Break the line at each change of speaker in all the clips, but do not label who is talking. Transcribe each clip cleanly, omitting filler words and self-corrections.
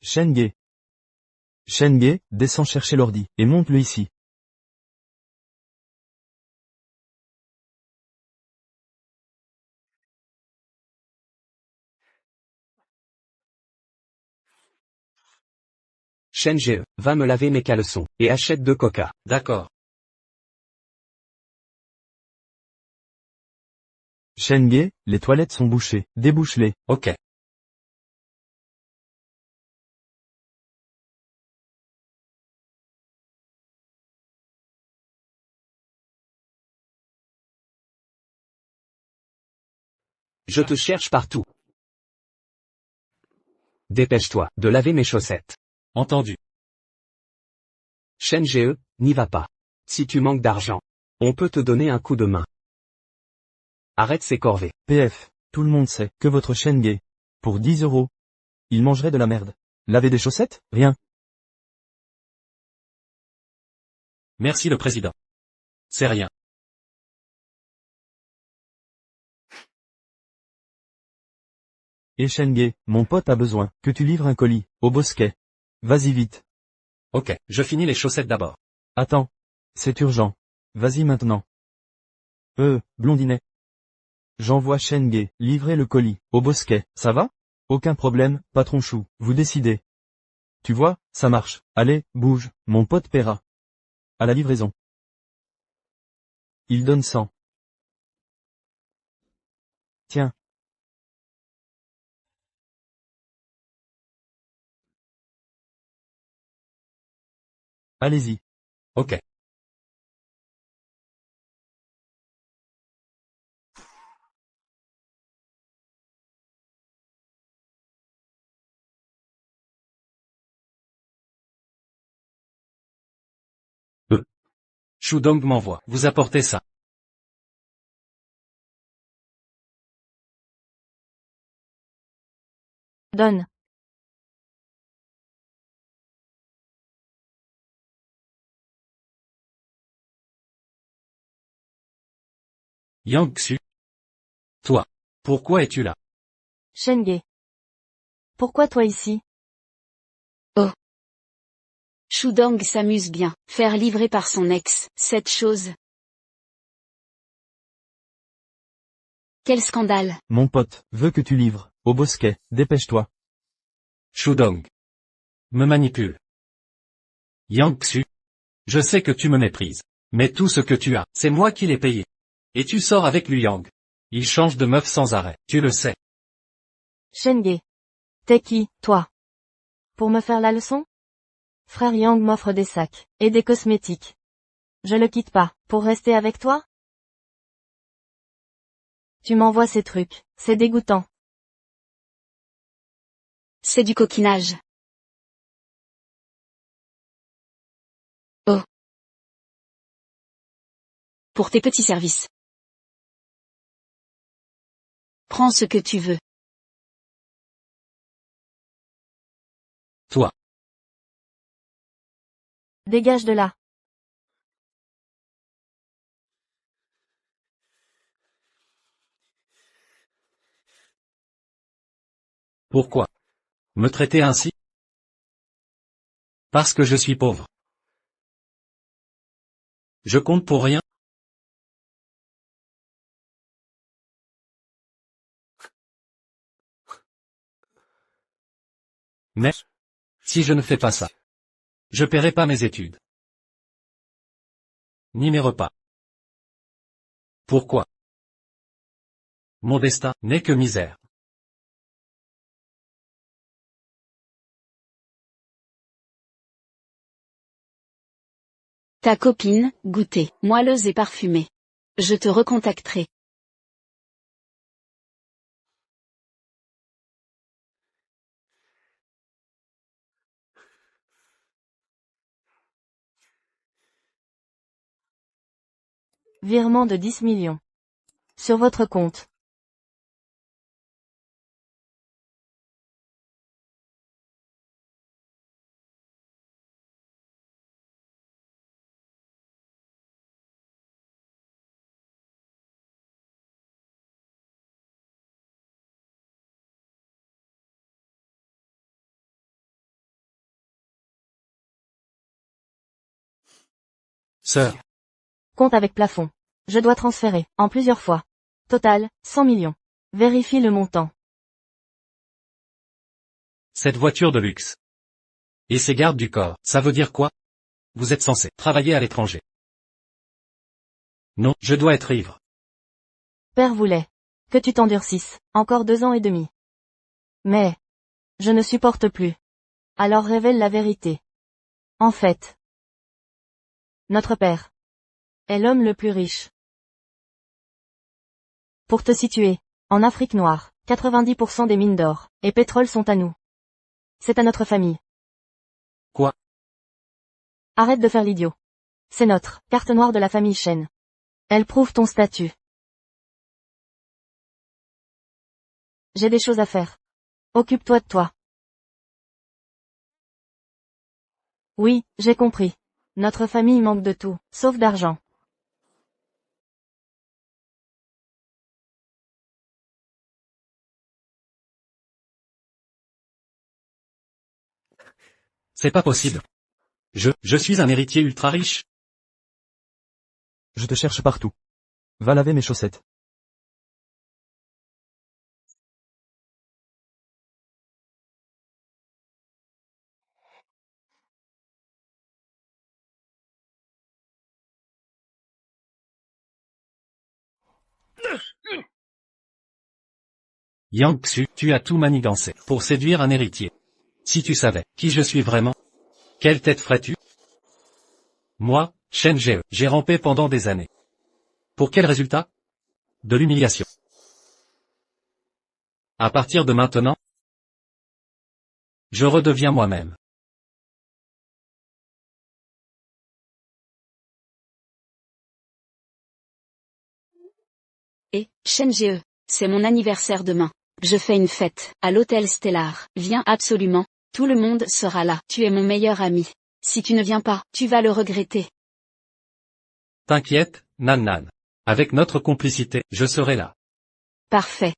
Shenge. Shenge, descends chercher l'ordi, et monte-le ici.
Shenge, va me laver mes caleçons, et achète 2 coca.
D'accord.
Shenge, les toilettes sont bouchées, débouche-les.
Ok.
Je te cherche partout. Dépêche-toi, de laver mes chaussettes.
Entendu.
Shenge, n'y va pas. Si tu manques d'argent, on peut te donner un coup de main. Arrête ces corvées.
PF, tout le monde sait que votre Shenge, pour 10 euros, il mangerait de la merde. Laver des chaussettes? Rien.
Merci le président. C'est rien.
Et Shenge, mon pote a besoin que tu livres un colis, au bosquet. Vas-y vite.
Ok, je finis les chaussettes d'abord.
Attends. C'est urgent. Vas-y maintenant. Blondinet. J'envoie Shenge livrer le colis, au bosquet, ça va? Aucun problème, patron chou, vous décidez. Tu vois, ça marche. Allez, bouge, mon pote paiera. À la livraison. Il donne 100. Tiens. Allez-y.
Ok. Shudong m'envoie. Vous apportez ça.
Donne.
Yang-Xu. Toi. Pourquoi es-tu là?
Shenge. Pourquoi toi ici?
Shudong s'amuse bien, faire livrer par son ex, cette chose. Quel scandale.
Mon pote veut que tu livres, au bosquet, dépêche-toi.
Shudong. Me manipule. Yang-Xu. Je sais que tu me méprises. Mais tout ce que tu as, c'est moi qui l'ai payé. Et tu sors avec Liu Yang. Il change de meuf sans arrêt, tu le sais.
Shenge. T'es qui, toi? Pour me faire la leçon? Frère Yang m'offre des sacs, et des cosmétiques. Je le quitte pas, pour rester avec toi? Tu m'envoies ces trucs, c'est dégoûtant.
C'est du coquinage. Oh. Pour tes petits services. Prends ce que tu veux.
Toi.
Dégage de là.
Pourquoi? Me traiter ainsi? Parce que je suis pauvre. Je compte pour rien? Mais, si je ne fais pas ça, je paierai pas mes études. Ni mes repas. Pourquoi? Mon destin n'est que misère.
Ta copine, goûtée, moelleuse et parfumée. Je te recontacterai.
Virement de 10 millions. Sur votre compte.
Sœur.
Compte avec plafond. Je dois transférer, en plusieurs fois. Total, 100 millions. Vérifie le montant.
Cette voiture de luxe. Et ces gardes du corps, ça veut dire quoi? Vous êtes censé travailler à l'étranger. Non, je dois être ivre.
Père voulait que tu t'endurcisses, encore 2 ans et demi. Mais, je ne supporte plus. Alors révèle la vérité. En fait, notre père est l'homme le plus riche. Pour te situer, en Afrique noire, 90% des mines d'or et pétrole sont à nous. C'est à notre famille.
Quoi?
Arrête de faire l'idiot. C'est notre carte noire de la famille Chen. Elle prouve ton statut. J'ai des choses à faire. Occupe-toi de toi. Oui, j'ai compris. Notre famille manque de tout, sauf d'argent.
C'est pas possible. Je suis un héritier ultra riche.
Je te cherche partout. Va laver mes chaussettes.
Yang Xu, tu as tout manigancé pour séduire un héritier. Si tu savais qui je suis vraiment, quelle tête ferais-tu? Moi, Shen Ge, j'ai rampé pendant des années. Pour quel résultat? De l'humiliation. À partir de maintenant, je redeviens moi-même.
Et, Shen-Ge, c'est mon anniversaire demain. Je fais une fête, à l'hôtel Stellar. Viens absolument. Tout le monde sera là. Tu es mon meilleur ami. Si tu ne viens pas, tu vas le regretter.
T'inquiète, Nan Nan. Avec notre complicité, je serai là.
Parfait.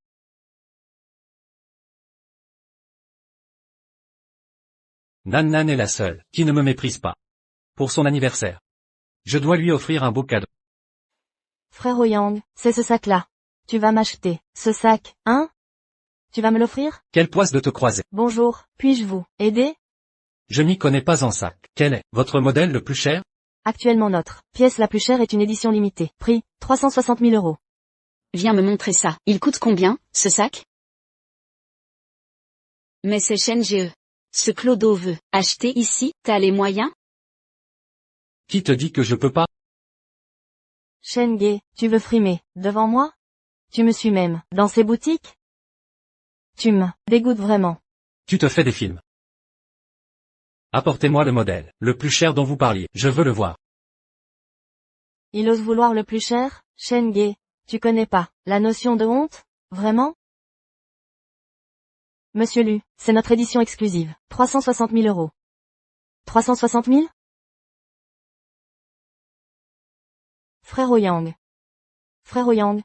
Nan Nan est la seule qui ne me méprise pas. Pour son anniversaire, je dois lui offrir un beau cadeau.
Frère Oyang, c'est ce sac-là. Tu vas m'acheter ce sac, hein? Tu vas me l'offrir?
Quelle poisse de te croiser.
Bonjour, puis-je vous aider?
Je m'y connais pas en sac. Quel est votre modèle le plus cher?
Actuellement notre pièce la plus chère est une édition limitée. Prix, 360 000 €.
Viens me montrer ça. Il coûte combien, ce sac? Mais c'est Shen-Ge. Ce Clodo veut acheter ici, t'as les moyens?
Qui te dit que je peux pas?
Shen-Ge, tu veux frimer, devant moi? Tu me suis même, dans ces boutiques? Tu me dégoûtes vraiment.
Tu te fais des films. Apportez-moi le modèle, le plus cher dont vous parliez, je veux le voir.
Il ose vouloir le plus cher? Shen-Ge, tu connais pas la notion de honte? Vraiment? Monsieur Lu, c'est notre édition exclusive. 360 000 €. 360 000? Frère Oyang. Frère Oyang.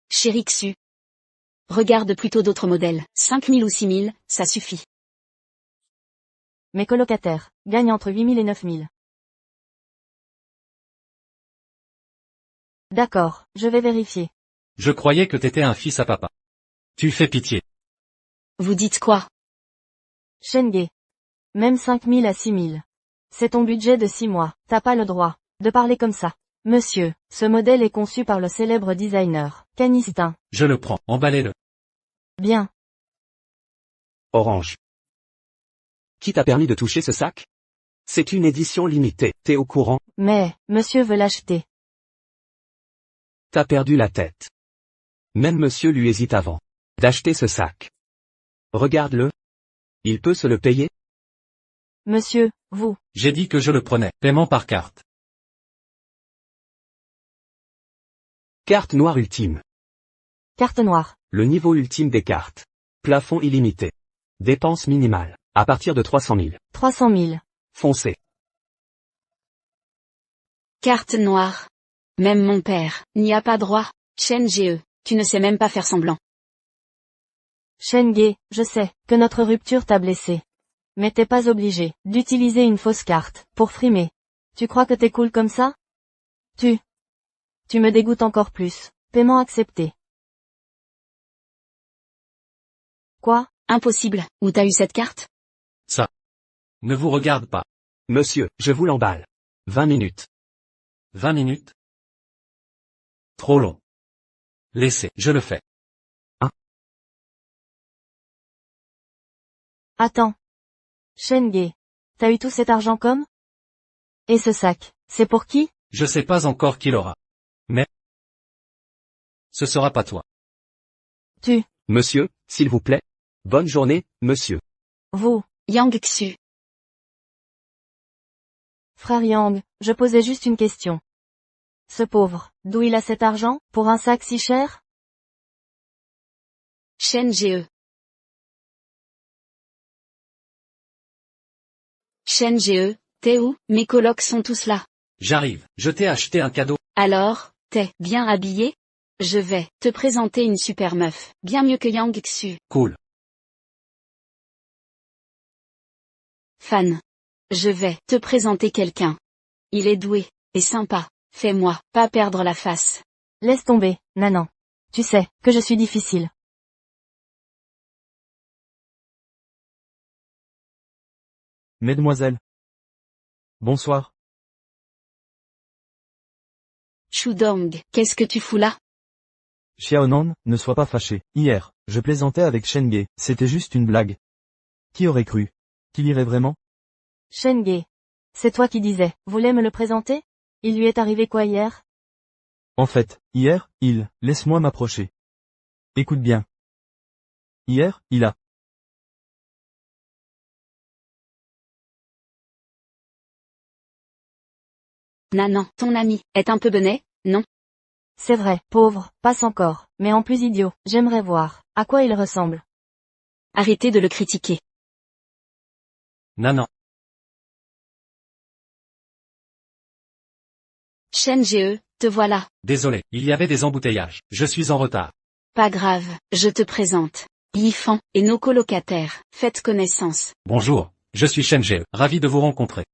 Chéri Xu. Regarde plutôt d'autres modèles. 5 000 ou 6 000, ça suffit.
Mes colocataires gagnent entre 8 000 et 9 000. D'accord, je vais vérifier.
Je croyais que t'étais un fils à papa. Tu fais pitié.
Vous dites quoi?
Shen-Ge. Même 5 000 à 6 000. C'est ton budget de 6 mois. T'as pas le droit de parler comme ça. Monsieur, ce modèle est conçu par le célèbre designer, Canistin.
Je le prends, emballez-le.
Bien.
Orange. Qui t'a permis de toucher ce sac? C'est une édition limitée, t'es au courant?
Mais, monsieur veut l'acheter.
T'as perdu la tête. Même monsieur lui hésite avant d'acheter ce sac. Regarde-le. Il peut se le payer?
Monsieur, vous.
J'ai dit que je le prenais. Paiement par carte.
Carte noire ultime.
Carte noire.
Le niveau ultime des cartes. Plafond illimité. Dépense minimale. À partir de 300 000.
300 000.
Foncé.
Carte noire. Même mon père n'y a pas droit. Shen-Ge, tu ne sais même pas faire semblant.
Shen-Ge, je sais que notre rupture t'a blessé. Mais t'es pas obligé d'utiliser une fausse carte pour frimer. Tu crois que t'es cool comme ça? Tu me dégoûtes encore plus. Paiement accepté. Quoi?
Impossible. Où t'as eu cette carte?
Ça ne vous regarde pas.
Monsieur, je vous l'emballe. 20 minutes.
20 minutes? Trop long. Laissez, je le fais.
Attends. Shenge. T'as eu tout cet argent comme? Et ce sac, c'est pour qui?
Je sais pas encore qui l'aura. Mais ce sera pas toi.
Monsieur, s'il vous plaît. Bonne journée, monsieur.
Vous,
Yang Xu.
frère Yang, je posais juste une question. Ce pauvre, d'où il a cet argent, pour un sac si cher?
Shen Ge. Shen Ge, t'es où? Mes colocs sont tous là.
J'arrive, je t'ai acheté un cadeau.
Alors, t'es bien habillé? Je vais te présenter une super meuf, bien mieux que Yang Xu.
Cool.
Fan. Je vais te présenter quelqu'un. Il est doué, et sympa. Fais-moi pas perdre la face.
Laisse tomber, Nanan. Tu sais, que je suis difficile.
Mesdemoiselles. Bonsoir.
Shudong, qu'est-ce que tu fous là?
Xiaonan, ne sois pas fâché. Hier, je plaisantais avec Shenge, c'était juste une blague. Qui aurait cru qu'il irait vraiment?
Shenge. C'est toi qui disais, voulais me le présenter? Il lui est arrivé quoi hier?
En fait, hier, laisse-moi m'approcher. Écoute bien. Hier, il a.
Nanan, ton ami, est un peu benet, non?
C'est vrai, pauvre, passe encore, mais en plus idiot, j'aimerais voir, à quoi il ressemble.
Arrêtez de le critiquer.
Non.
Shen Ge, te voilà.
Désolé, il y avait des embouteillages. Je suis en retard.
Pas grave, je te présente. Yifan, et nos colocataires, faites connaissance.
Bonjour, je suis Shen Ge, ravi de vous rencontrer.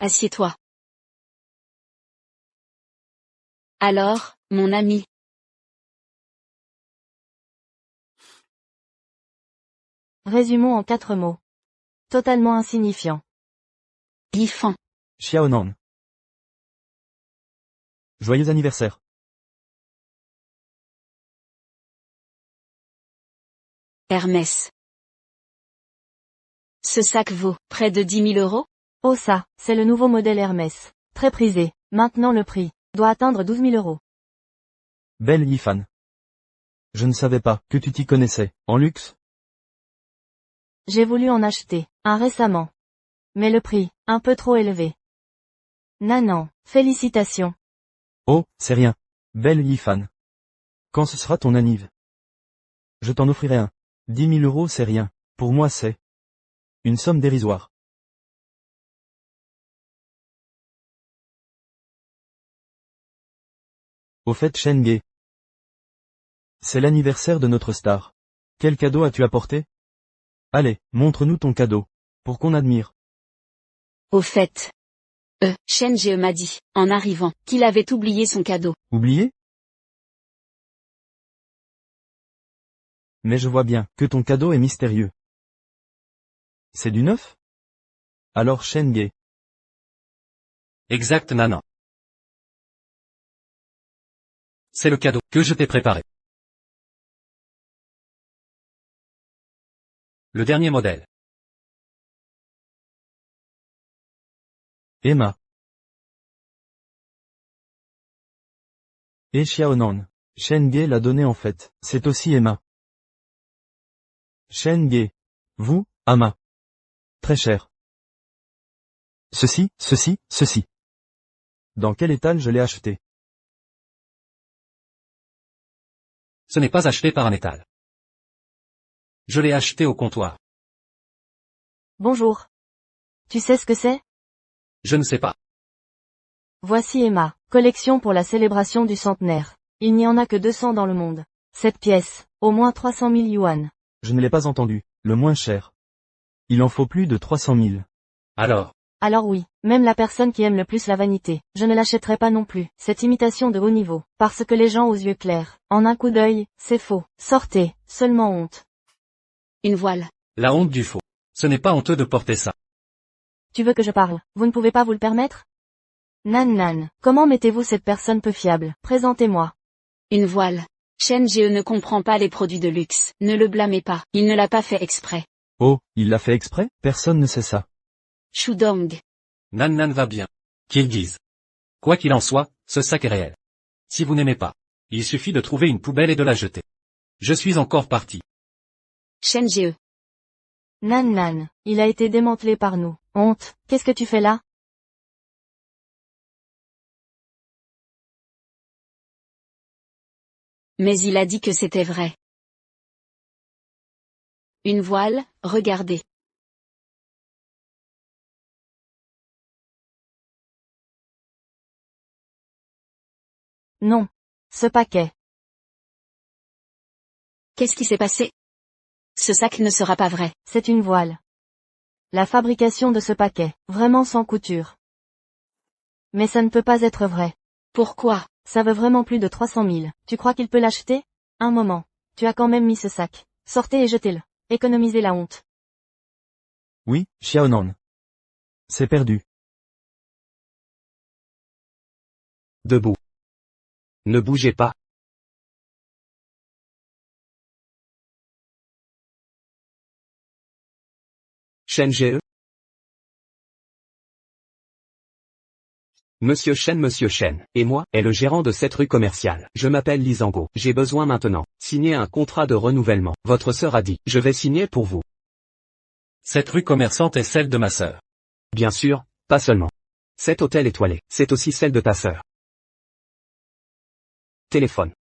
Assieds-toi. Alors, mon ami.
Résumons en 4 mots. Totalement insignifiant.
Yifan.
Xiaonan. Joyeux anniversaire.
Hermès. Ce sac vaut près de 10 000 €?
Oh ça, c'est le nouveau modèle Hermès. Très prisé. Maintenant le prix doit atteindre 12 000 €.
Belle Yifan. Je ne savais pas que tu t'y connaissais, en luxe.
J'ai voulu en acheter un récemment. Mais le prix, un peu trop élevé. Nanan, félicitations.
Oh, c'est rien. Belle Yifan. Quand ce sera ton anniv? Je t'en offrirai un. 10 000 € c'est rien. Pour moi c'est une somme dérisoire. Au fait Shenge. C'est l'anniversaire de notre star. Quel cadeau as-tu apporté? Allez, montre-nous ton cadeau. Pour qu'on admire.
Au fait. Shen Ge m'a dit, en arrivant, qu'il avait oublié son cadeau.
Oublié? Mais je vois bien que ton cadeau est mystérieux. C'est du neuf? Alors Shenge.
Exact Nanan. C'est le cadeau que je t'ai préparé. Le dernier modèle.
Emma. Et Xiaonan. Shenge l'a donné en fait, c'est aussi Emma. Shenge. Vous, Ama. Très cher. Ceci. Dans quel étal je l'ai acheté?
Ce n'est pas acheté par un étal. Je l'ai acheté au comptoir.
Bonjour. Tu sais ce que c'est?
Je ne sais pas.
Voici Emma, collection pour la célébration du centenaire. Il n'y en a que 200 dans le monde. Cette pièce, au moins 300 000 yuan.
Je ne l'ai pas entendu, le moins cher. Il en faut plus de 300 000.
Alors,
Alors oui, même la personne qui aime le plus la vanité, je ne l'achèterai pas non plus, cette imitation de haut niveau, parce que les gens aux yeux clairs, en un coup d'œil, c'est faux. Sortez, seulement honte.
Une voile.
la honte du faux. Ce n'est pas honteux de porter ça.
Tu veux que je parle, vous ne pouvez pas vous le permettre? Nan, comment mettez-vous cette personne peu fiable? Présentez-moi.
Une voile. Shen Ge ne comprend pas les produits de luxe, ne le blâmez pas, il ne l'a pas fait exprès.
Oh, il l'a fait exprès? Personne ne sait ça.
Shudong.
Nan va bien. Qu'ils disent. Quoi qu'il en soit, ce sac est réel. Si vous n'aimez pas, il suffit de trouver une poubelle et de la jeter. Je suis encore parti.
Shen Ge.
Nan, il a été démantelé par nous. Honte, qu'est-ce que tu fais là?
Mais il a dit que c'était vrai. Une voile, regardez.
Non. Ce paquet.
Qu'est-ce qui s'est passé? Ce sac ne sera pas vrai.
C'est une voile. La fabrication de ce paquet, vraiment sans couture. Mais ça ne peut pas être vrai.
Pourquoi?
Ça veut vraiment plus de 300 000. Tu crois qu'il peut l'acheter? Un moment. Tu as quand même mis ce sac. Sortez et jetez-le. Économisez la honte.
Oui, Xiaonan. C'est perdu.
Debout. Ne bougez pas. Shen Ge. Monsieur Shen, et moi, est le gérant de cette rue commerciale. Je m'appelle Li Zhangguo. J'ai besoin maintenant. Signer un contrat de renouvellement. Votre sœur a dit, je vais signer pour vous.
Cette rue commerçante est celle de ma sœur.
Bien sûr, pas seulement. Cet hôtel étoilé, c'est aussi celle de ta sœur. Téléphone.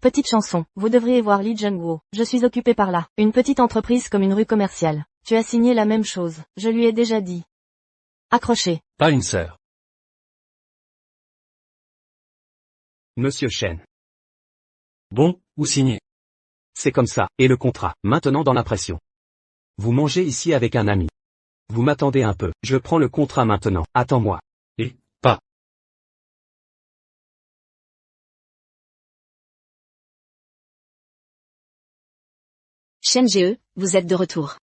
Petite chanson, vous devriez voir Li Zhengguo. Je suis occupé par là. Une petite entreprise comme une rue commerciale. Tu as signé la même chose. Je lui ai déjà dit. Accroché.
Pas une sœur.
Monsieur Shen.
Bon, ou signé.
C'est comme ça, et le contrat, maintenant dans l'impression. Vous mangez ici avec un ami. Vous m'attendez un peu, je prends le contrat maintenant, attends-moi.
Et, pas.
Shen Ge, vous êtes de retour.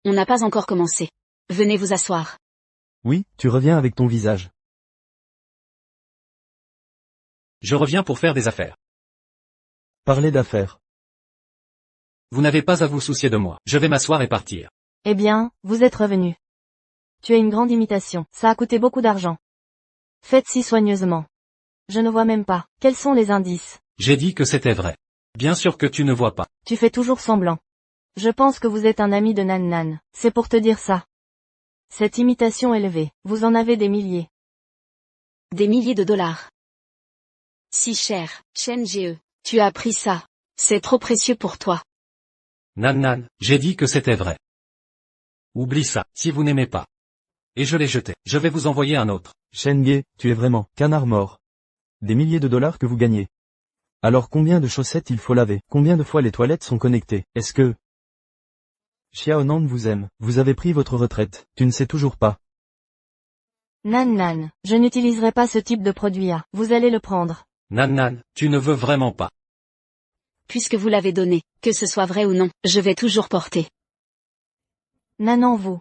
On n'a pas encore commencé. Venez vous asseoir.
Oui, tu reviens avec ton visage.
Je reviens pour faire des affaires.
Parler d'affaires.
Vous n'avez pas à vous soucier de moi. Je vais m'asseoir et partir.
Eh bien, vous êtes revenu. Tu es une grande imitation. Ça a coûté beaucoup d'argent. Faites si soigneusement. Je ne vois même pas. Quels sont les indices?
J'ai dit que c'était vrai. Bien sûr que tu ne vois pas.
Tu fais toujours semblant. Je pense que vous êtes un ami de Nan. C'est pour te dire ça. Cette imitation élevée, vous en avez des milliers.
Des milliers de dollars. Si cher, Shen Ge, tu as pris ça. C'est trop précieux pour toi.
Nan, j'ai dit que c'était vrai. Oublie ça, si vous n'aimez pas. Et je l'ai jeté. Je vais vous envoyer un autre.
Shen-Ge, tu es vraiment canard mort. Des milliers de dollars que vous gagnez. Alors combien de chaussettes il faut laver? Combien de fois les toilettes sont connectées? Est-ce que Xiaonan vous aime? Vous avez pris votre retraite. Tu ne sais toujours pas.
Nan, je n'utiliserai pas ce type de produit à. Vous allez le prendre.
Nan, tu ne veux vraiment pas.
Puisque vous l'avez donné, que ce soit vrai ou non, je vais toujours porter.
Nanan vous.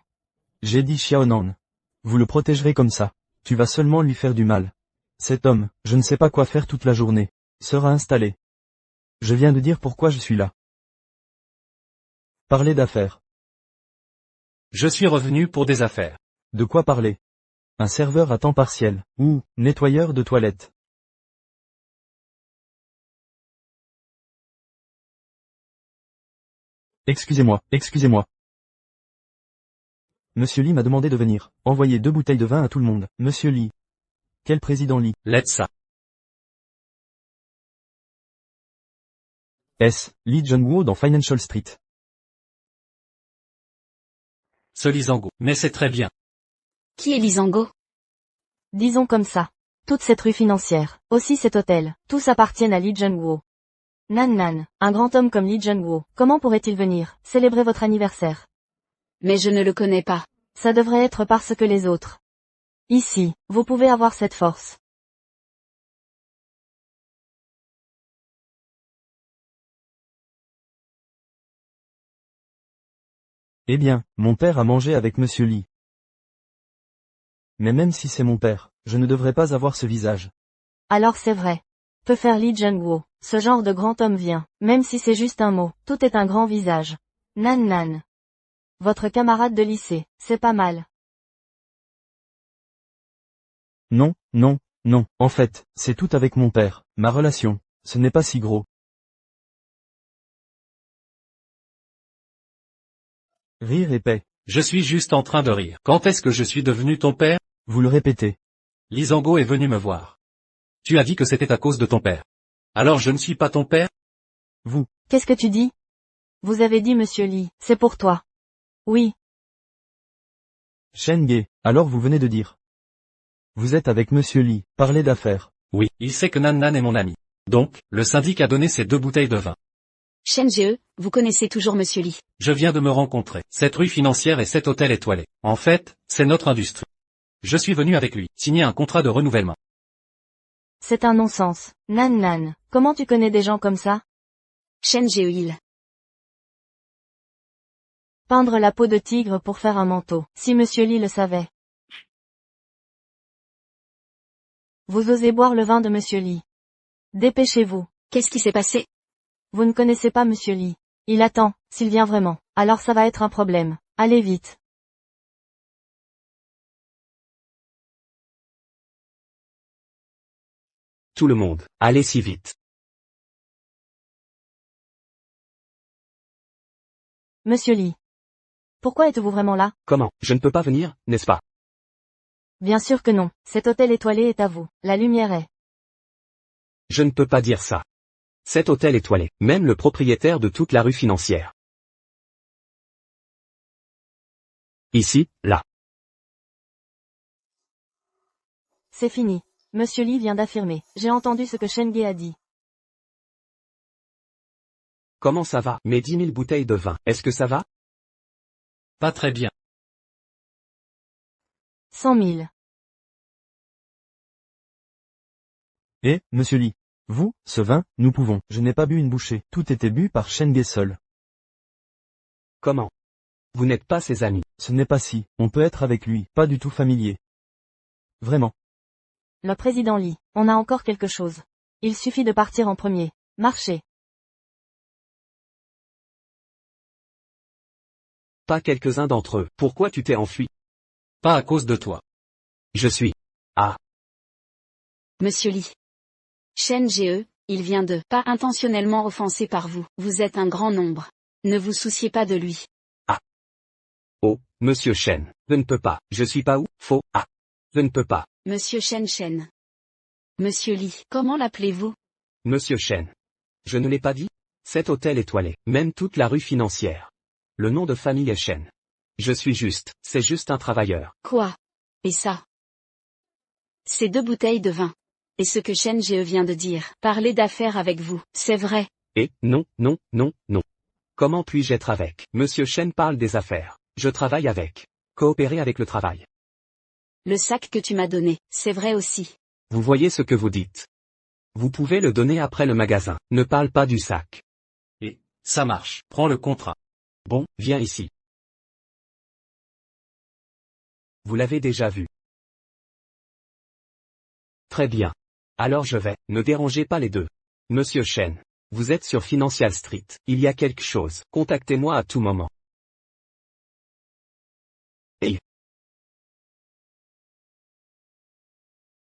J'ai dit Xiaonan. Vous le protégerez comme ça. Tu vas seulement lui faire du mal. Cet homme, je ne sais pas quoi faire toute la journée, sera installé. Je viens de dire pourquoi je suis là. Parler d'affaires.
Je suis revenu pour des affaires.
De quoi parler? Un serveur à temps partiel, ou nettoyeur de toilettes. Excusez-moi. Monsieur Lee m'a demandé de venir. Envoyer 2 bouteilles de vin à tout le monde. Monsieur Lee. Quel président Lee?
Laisse ça.
S. Lee Jung-woo dans Financial Street.
Ce Li Zhangguo. Mais c'est très bien.
Qui est Li Zhangguo?
Disons comme ça. Toute cette rue financière, aussi cet hôtel, tous appartiennent à Li Jung-woo. Nan, un grand homme comme Li Jung-woo, comment pourrait-il venir, célébrer votre anniversaire?
Mais je ne le connais pas.
Ça devrait être parce que les autres. Ici, vous pouvez avoir cette force.
Eh bien, mon père a mangé avec Monsieur Lee. Mais même si c'est mon père, je ne devrais pas avoir ce visage.
Alors c'est vrai. Peut faire Lee Jung-woo. Ce genre de grand homme vient, même si c'est juste un mot, tout est un grand visage. Nan nan. Votre camarade de lycée, c'est pas mal.
Non, non, non, en fait, c'est tout avec mon père, ma relation, ce n'est pas si gros. Rire et paix,
Je suis juste en train de rire. Quand est-ce que je suis devenu ton père?
vous le répétez.
Lisango est venu me voir. Tu as dit que c'était à cause de ton père. Alors je ne suis pas ton père?
Vous,
Qu'est-ce que tu dis? Vous avez dit Monsieur Lee, c'est pour toi. Oui,
Shen-ge, alors vous venez de dire. Vous êtes avec Monsieur Lee, parlez d'affaires.
Oui. Il sait que Nan Nan est mon ami. Donc, le syndic a donné ces 2 bouteilles de vin.
Shen Ge, vous connaissez toujours Monsieur Lee.
Je viens de me rencontrer. Cette rue financière et cet hôtel étoilé. En fait, c'est notre industrie. Je suis venu avec lui, signer un contrat de renouvellement.
c'est un non-sens. Nan nan, comment tu connais des gens comme ça?
Shen Ge il.
Peindre la peau de tigre pour faire un manteau, si Monsieur Lee le savait. Vous osez boire le vin de Monsieur Lee. Dépêchez-vous.
Qu'est-ce qui s'est passé?
Vous ne connaissez pas Monsieur Lee. Il attend, s'il vient vraiment. Alors ça va être un problème. Allez vite.
Tout le monde, allez si vite.
Monsieur Lee. Pourquoi êtes-vous vraiment là?
Comment, je ne peux pas venir, n'est-ce pas?
Bien sûr que non. Cet hôtel étoilé est à vous. La lumière est.
Je ne peux pas dire ça. Cet hôtel étoilé, même le propriétaire de toute la rue financière. Ici, là.
C'est fini. Monsieur Lee vient d'affirmer. J'ai entendu ce que Shen Ge a dit.
Comment ça va? Mes 10 000 bouteilles de vin, est-ce que ça va?
Pas très bien.
100 000.
Et, Monsieur Lee. Vous, ce vin, nous pouvons. Je n'ai pas bu une bouchée. Tout était bu par Shen-ge seul.
Comment? Vous n'êtes pas ses amis.
Ce n'est pas si. On peut être avec lui. Pas du tout familier. Vraiment.
Le président Lee. On a encore quelque chose. Il suffit de partir en premier. Marchez.
Pas quelques-uns d'entre eux. Pourquoi tu t'es enfui?
Pas à cause de toi.
Je suis. Ah.
Monsieur Lee. Shen Ge, il vient de, pas intentionnellement offensé par vous. Vous êtes un grand nombre. Ne vous souciez pas de lui.
Oh, monsieur Shen. Je ne peux pas. Je suis pas où? Faux. Ah. Je ne peux pas.
Monsieur Shen. Monsieur Lee, comment l'appelez-vous?
Monsieur Shen. Je ne l'ai pas dit? Cet hôtel étoilé, même toute la rue financière. Le nom de famille est Shen. Je suis juste, c'est juste un travailleur.
Quoi? Et ça? Ces 2 bouteilles de vin. Et ce que Shen Ge vient de dire, parler d'affaires avec vous, c'est vrai.
Et, non, non, non, non. Comment puis-je être avec? Monsieur Shen parle des affaires. Je travaille avec. Coopérer avec le travail.
Le sac que tu m'as donné, c'est vrai aussi.
Vous voyez ce que vous dites. Vous pouvez le donner après le magasin. Ne parle pas du sac.
Et, ça marche. Prends le contrat.
Bon, viens ici. Vous l'avez déjà vu. Très bien. Alors je vais, ne dérangez pas les deux. Monsieur Shen. Vous êtes sur Financial Street. Il y a quelque chose. Contactez-moi à tout moment. Hey.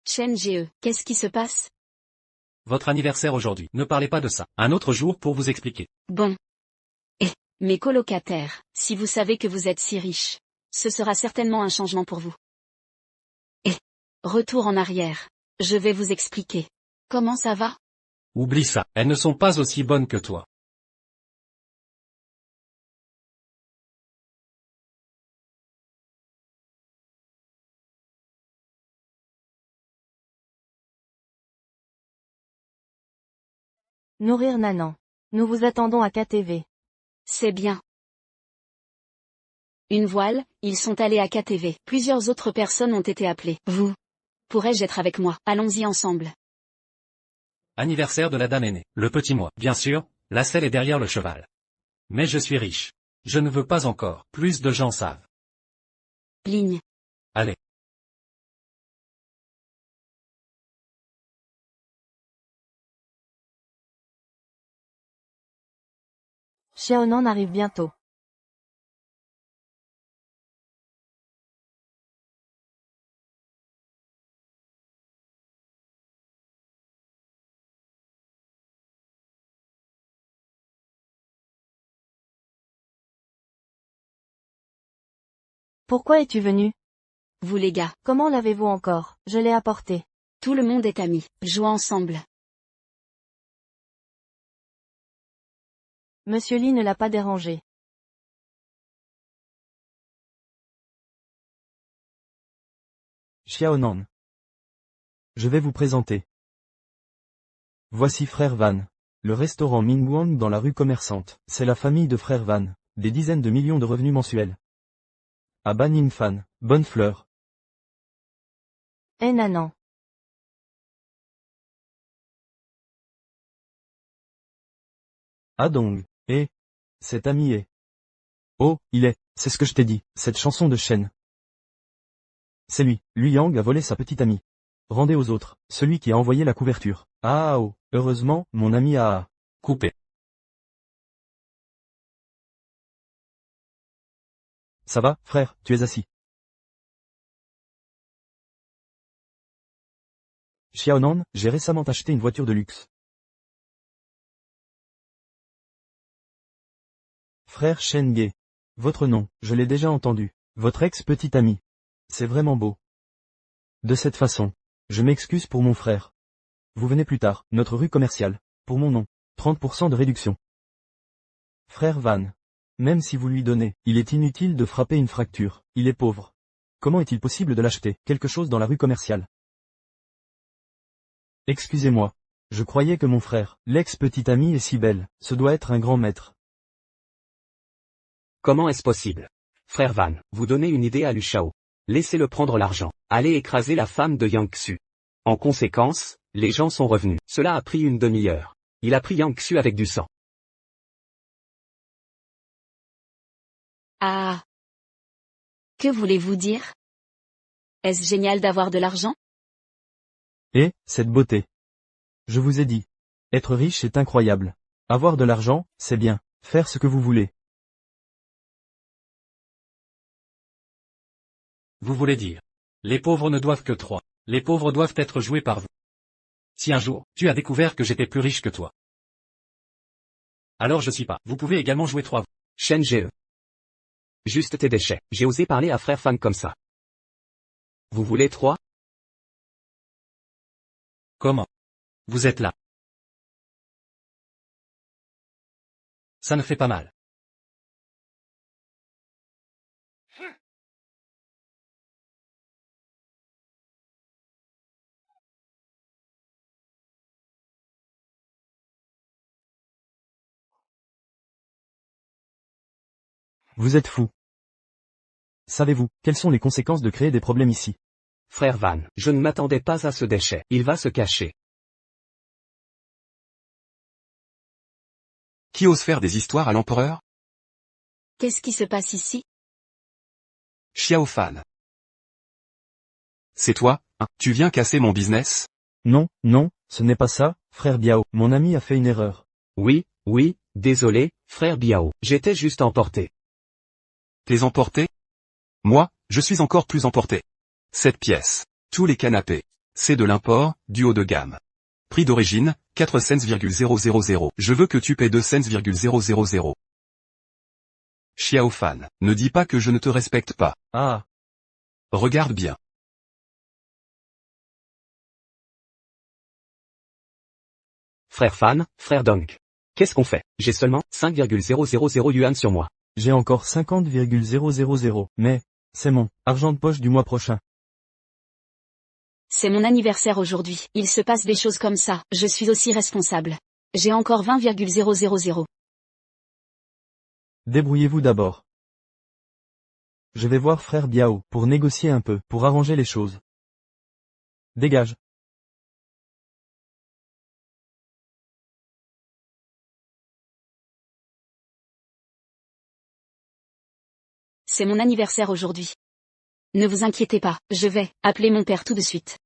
Shen Ge, qu'est-ce qui se passe?
Votre anniversaire aujourd'hui. Ne parlez pas de ça. Un autre jour pour vous expliquer.
Bon. Et, mes colocataires, si vous savez que vous êtes si riche, ce sera certainement un changement pour vous. Et, retour en arrière. Je vais vous expliquer. Comment ça va?
Oublie ça. Elles ne sont pas aussi bonnes que toi.
Nourrir Nanan. Nous vous attendons à KTV.
C'est bien. Une voile, ils sont allés à KTV. Plusieurs autres personnes ont été appelées. Vous. Pourrais-je être avec moi? Allons-y ensemble.
Anniversaire de la dame aînée. Le petit moi. Bien sûr, la selle est derrière le cheval. Mais je suis riche. Je ne veux pas encore. Plus de gens savent.
Ligne.
Allez.
Xiaonan arrive bientôt. Pourquoi es-tu venu?
Vous les gars.
Comment l'avez-vous encore? Je l'ai apporté.
Tout le monde est ami. Jouons ensemble.
Monsieur Li ne l'a pas dérangé.
Xiaonan. Je vais vous présenter. Voici Frère Van. Le restaurant Mingguang dans la rue commerçante. C'est la famille de Frère Van. Des dizaines de millions de revenus mensuels. À Ban Fan. Bonne fleur.
Eh Nanan.
Ah donc. Et cet ami est. Oh, c'est ce que je t'ai dit, cette chanson de Shen. C'est lui, Lu Yang a volé sa petite amie. Rendez aux autres, celui qui a envoyé la couverture. Ah oh, heureusement, mon ami a...
Coupé.
Ça va, frère, tu es assis. Xiaonan, j'ai récemment acheté une voiture de luxe. Frère Shen Ge. Votre nom, je l'ai déjà entendu. Votre ex-petite amie. C'est vraiment beau. De cette façon, je m'excuse pour mon frère. Vous venez plus tard, notre rue commerciale. Pour mon nom, 30% de réduction. Frère Van. Même si vous lui donnez, il est inutile de frapper une fracture, il est pauvre. Comment est-il possible de l'acheter, quelque chose dans la rue commerciale? Excusez-moi. Je croyais que mon frère, l'ex-petite amie est si belle, ce doit être un grand maître.
Comment est-ce possible? Frère Van, vous donnez une idée à Lu Shao. Laissez-le prendre l'argent. Allez écraser la femme de Yang Xu. En conséquence, les gens sont revenus. Cela a pris une demi-heure. Il a pris Yang Xu avec du sang.
Ah. Que voulez-vous dire? Est-ce génial d'avoir de l'argent?
Et, cette beauté. Je vous ai dit. Être riche est incroyable. Avoir de l'argent, c'est bien. Faire ce que vous voulez.
Vous voulez dire. Les pauvres ne doivent que 3. Les pauvres doivent être joués par vous. Si un jour, tu as découvert que j'étais plus riche que toi. Alors je suis pas. Vous pouvez également jouer 3.
Shen Ge. Juste tes déchets. J'ai osé parler à Frère Fan comme ça. Vous voulez 3?
Comment? Vous êtes là. Ça ne fait pas mal.
Vous êtes fou. Savez-vous, quelles sont les conséquences de créer des problèmes ici?
Frère Van, je ne m'attendais pas à ce déchet. Il va se cacher.
Qui ose faire des histoires à l'empereur?
Qu'est-ce qui se passe ici?
Xiao Fan. C'est toi, hein? Tu viens casser mon business?
Non, non, ce n'est pas ça, frère Biao. Mon ami a fait une erreur.
Oui, désolé, frère Biao. J'étais juste emporté.
T'es emporté? Moi, je suis encore plus emporté. Cette pièce. Tous les canapés. C'est de l'import, du haut de gamme. Prix d'origine, 4 cents,000. Je veux que tu paies 2 cents,000. Xiao Fan, ne dis pas que je ne te respecte pas.
Ah.
Regarde bien.
Frère Fan, frère Dong. Qu'est-ce qu'on fait? J'ai seulement 5,000 yuan sur moi.
J'ai encore 50,000, mais, c'est mon argent de poche du mois prochain.
C'est mon anniversaire aujourd'hui. Il se passe des choses comme ça. Je suis aussi responsable. J'ai encore 20,000.
Débrouillez-vous d'abord. Je vais voir frère Biao, pour négocier un peu, pour arranger les choses. Dégage.
C'est mon anniversaire aujourd'hui. Ne vous inquiétez pas, je vais appeler mon père tout de suite.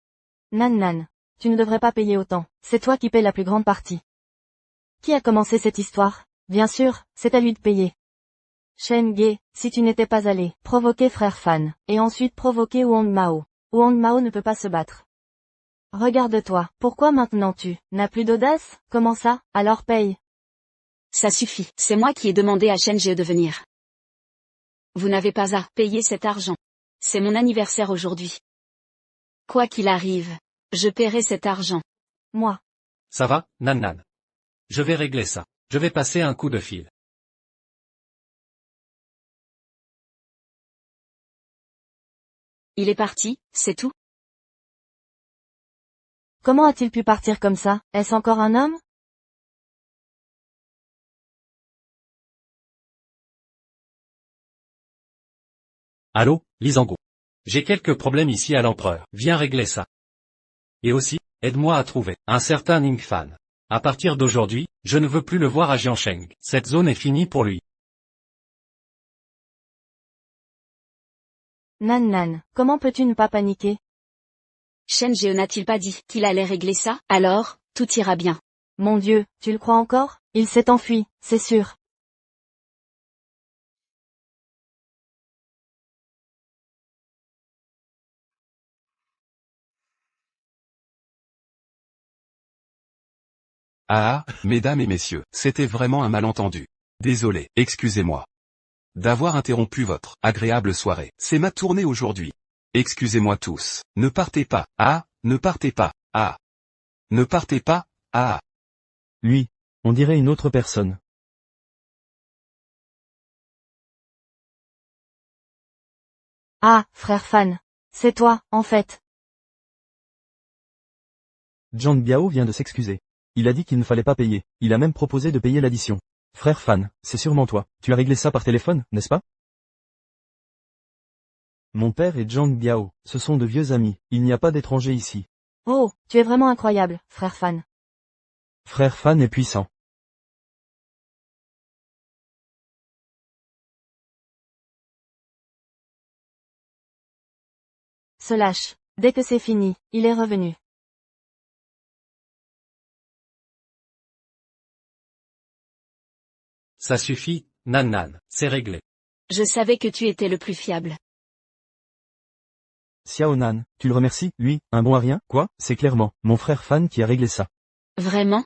Nan Nan. Tu ne devrais pas payer autant, c'est toi qui paies la plus grande partie. Qui a commencé cette histoire? Bien sûr, c'est à lui de payer. Shen Ge, si tu n'étais pas allé provoquer frère Fan, et ensuite provoquer Wang Mao. Wang Mao ne peut pas se battre. Regarde-toi, pourquoi maintenant tu n'as plus d'audace? Comment ça? Alors paye.
Ça suffit, c'est moi qui ai demandé à Shen Ge de venir. Vous n'avez pas à payer cet argent. C'est mon anniversaire aujourd'hui. Quoi qu'il arrive, je paierai cet argent.
Moi.
Ça va, Nan Nan. Je vais régler ça. Je vais passer un coup de fil.
Il est parti, c'est tout?
Comment a-t-il pu partir comme ça? Est-ce encore un homme?
Allô, Lisango. J'ai quelques problèmes ici à l'empereur. Viens régler ça. Et aussi, aide-moi à trouver un certain Ning Fan. À partir d'aujourd'hui, je ne veux plus le voir à Jiansheng. Cette zone est finie pour lui.
Nan Nan, comment peux-tu ne pas paniquer?
Shen Ge n'a-t-il pas dit qu'il allait régler ça? Alors, tout ira bien.
Mon Dieu, tu le crois encore? Il s'est enfui, c'est sûr.
Ah, mesdames et messieurs, c'était vraiment un malentendu. Désolé, excusez-moi d'avoir interrompu votre agréable soirée. C'est ma tournée aujourd'hui. Excusez-moi tous. Ne partez pas. Ah, ne partez pas. Ah. Ne partez pas. Ah.
Lui. On dirait une autre personne.
Ah, frère Fan. C'est toi, en fait.
Zhang Biao vient de s'excuser. Il a dit qu'il ne fallait pas payer. Il a même proposé de payer l'addition. Frère Fan, c'est sûrement toi. Tu as réglé ça par téléphone, n'est-ce pas? Mon père et Zhang Biao, ce sont de vieux amis. Il n'y a pas d'étrangers ici.
Oh, tu es vraiment incroyable, frère Fan.
Frère Fan est puissant.
Se lâche. Dès que c'est fini, il est revenu.
Ça suffit, Nan Nan, c'est réglé.
Je savais que tu étais le plus fiable.
Xiao Nan, tu le remercies, lui, un bon à rien? Quoi? C'est clairement mon frère Fan qui a réglé ça.
Vraiment?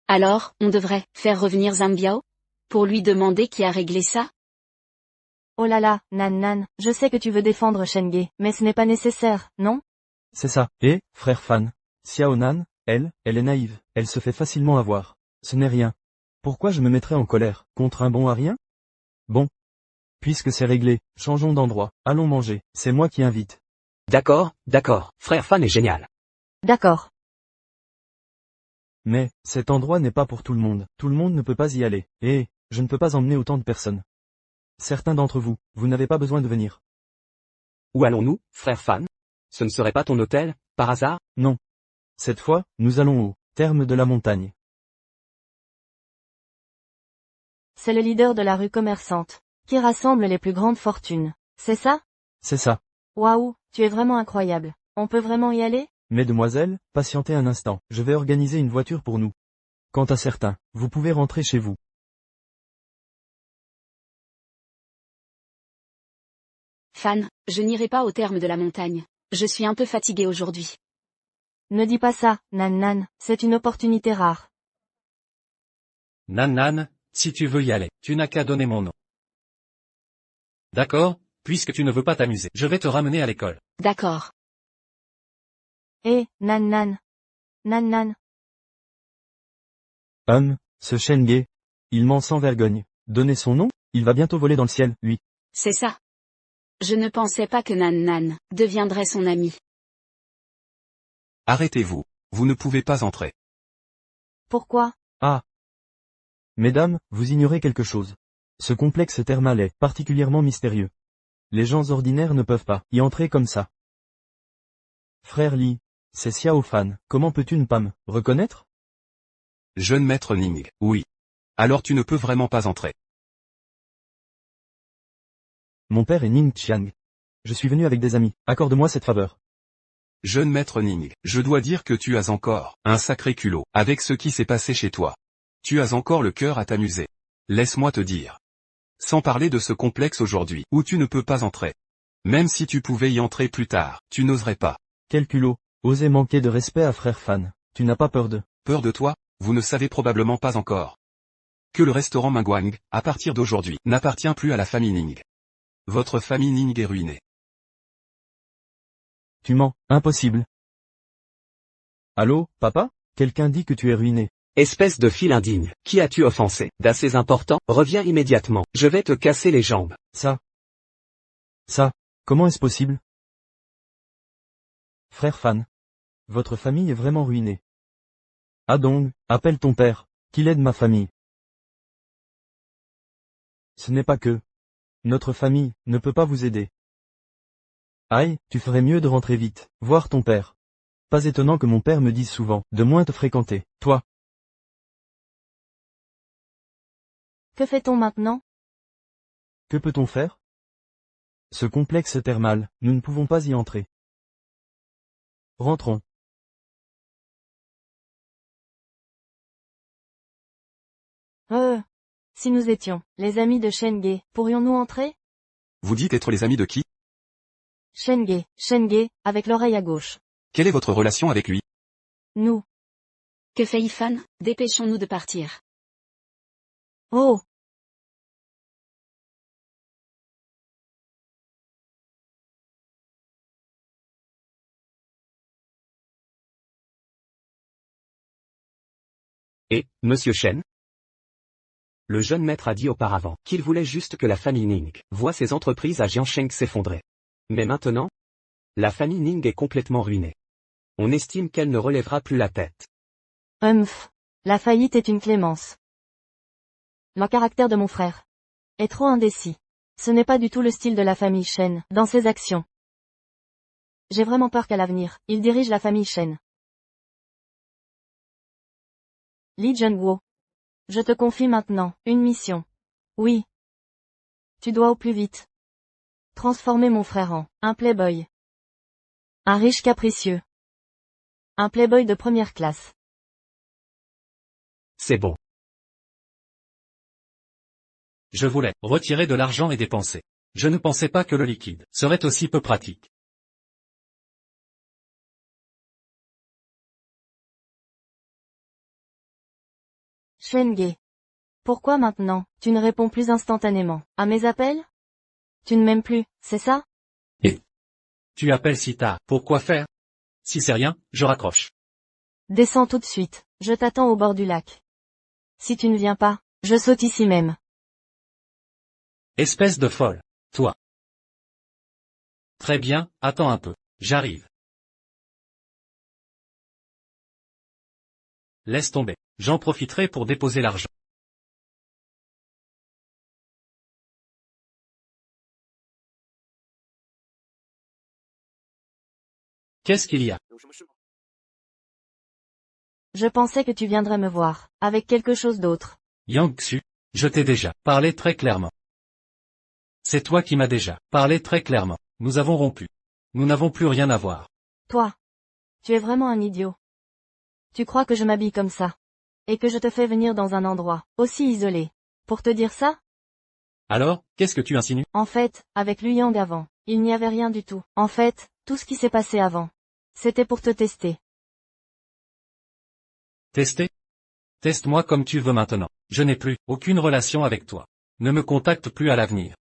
Alors, on devrait faire revenir Zhang Biao? Pour lui demander qui a réglé ça?
Oh là là, Nan Nan, je sais que tu veux défendre Shen Ge, mais ce n'est pas nécessaire, non?
C'est ça. Et, frère Fan, Xiao Nan, elle est naïve, elle se fait facilement avoir. Ce n'est rien. Pourquoi je me mettrais en colère, contre un bon à rien? Bon. Puisque c'est réglé, changeons d'endroit, allons manger, c'est moi qui invite.
D'accord, frère Fan est génial.
D'accord.
Mais, cet endroit n'est pas pour tout le monde ne peut pas y aller, et, je ne peux pas emmener autant de personnes. Certains d'entre vous, vous n'avez pas besoin de venir.
Où allons-nous, frère Fan? Ce ne serait pas ton hôtel, par hasard?
Non. Cette fois, nous allons au terme de la montagne.
C'est le leader de la rue commerçante, qui rassemble les plus grandes fortunes. C'est ça?
C'est ça.
Waouh, tu es vraiment incroyable. On peut vraiment y aller?
Mesdemoiselles, patientez un instant, je vais organiser une voiture pour nous. Quant à certains, vous pouvez rentrer chez vous.
Fan, je n'irai pas au terme de la montagne. Je suis un peu fatigué aujourd'hui.
Ne dis pas ça, Nan Nan, c'est une opportunité rare.
Nan Nan, si tu veux y aller, tu n'as qu'à donner mon nom. D'accord, puisque tu ne veux pas t'amuser, je vais te ramener à l'école.
D'accord.
Hé, Nan Nan. Nan Nan.
Ce Shen Ge, il ment sans vergogne. Donnez son nom, il va bientôt voler dans le ciel, lui.
C'est ça. Je ne pensais pas que Nan Nan deviendrait son ami.
Arrêtez-vous. Vous ne pouvez pas entrer.
Pourquoi?
Ah. Mesdames, vous ignorez quelque chose. Ce complexe thermal est particulièrement mystérieux. Les gens ordinaires ne peuvent pas y entrer comme ça. Frère Li, c'est Xiao Fan, comment peux-tu ne pas me reconnaître?
Jeune maître Ning, oui. Alors tu ne peux vraiment pas entrer.
Mon père est Ning Qiang. Je suis venu avec des amis, accorde-moi cette faveur.
Jeune maître Ning, je dois dire que tu as encore un sacré culot avec ce qui s'est passé chez toi. Tu as encore le cœur à t'amuser. Laisse-moi te dire. Sans parler de ce complexe aujourd'hui où tu ne peux pas entrer. Même si tu pouvais y entrer plus tard, tu n'oserais pas.
Quel culot, oser manquer de respect à frère Fan, tu n'as pas peur de...
Peur de toi, vous ne savez probablement pas encore. Que le restaurant Mingguang, à partir d'aujourd'hui, n'appartient plus à la famille Ning. Votre famille Ning est ruinée.
Tu mens, impossible. Allô, papa? Quelqu'un dit que tu es ruiné.
Espèce de fil indigne, qui as-tu offensé? D'assez important, reviens immédiatement, je vais te casser les jambes.
Ça, comment est-ce possible? Frère Fan, votre famille est vraiment ruinée. Ah donc, appelle ton père, qu'il aide ma famille. Ce n'est pas que... Notre famille ne peut pas vous aider. Aïe, tu ferais mieux de rentrer vite, voir ton père. Pas étonnant que mon père me dise souvent, de moins te fréquenter, toi.
Que fait-on maintenant?
Que peut-on faire? Ce complexe thermal, nous ne pouvons pas y entrer. Rentrons.
Si nous étions les amis de Shenge, pourrions-nous entrer?
Vous dites être les amis de qui?
Shenge, avec l'oreille à gauche.
Quelle est votre relation avec lui?
Nous.
Que fait Ifan? Dépêchons-nous de partir.
Oh!
Et, monsieur Shen? Le jeune maître a dit auparavant qu'il voulait juste que la famille Ning voie ses entreprises à Jiangsheng s'effondrer. Mais maintenant, la famille Ning est complètement ruinée. On estime qu'elle ne relèvera plus la tête.
La faillite est une clémence. Le caractère de mon frère est trop indécis. Ce n'est pas du tout le style de la famille Shen, dans ses actions. J'ai vraiment peur qu'à l'avenir, il dirige la famille Shen. Li Junguo. Je te confie maintenant, une mission. Oui. Tu dois au plus vite transformer mon frère en un playboy. Un riche capricieux. Un playboy de première classe.
C'est bon.
Je voulais retirer de l'argent et dépenser. Je ne pensais pas que le liquide serait aussi peu pratique.
Shenge. Pourquoi maintenant, tu ne réponds plus instantanément à mes appels? Tu ne m'aimes plus, c'est ça?
Tu appelles si tard, pourquoi faire? Si c'est rien, je raccroche.
Descends tout de suite, je t'attends au bord du lac. Si tu ne viens pas, je saute ici même.
Espèce de folle. Toi. Très bien, attends un peu. J'arrive. Laisse tomber. J'en profiterai pour déposer l'argent. Qu'est-ce qu'il y a?
Je pensais que tu viendrais me voir, avec quelque chose d'autre.
Yang Xu, je t'ai déjà parlé très clairement. C'est toi qui m'as déjà parlé très clairement. Nous avons rompu. Nous n'avons plus rien à voir.
Toi. Tu es vraiment un idiot. Tu crois que je m'habille comme ça? Et que je te fais venir dans un endroit aussi isolé pour te dire ça?
Alors, qu'est-ce que tu insinues?
En fait, avec Lu Yang avant, il n'y avait rien du tout. En fait, tout ce qui s'est passé avant, c'était pour te tester.
Tester? Teste-moi comme tu veux maintenant. Je n'ai plus aucune relation avec toi. Ne me contacte plus à l'avenir.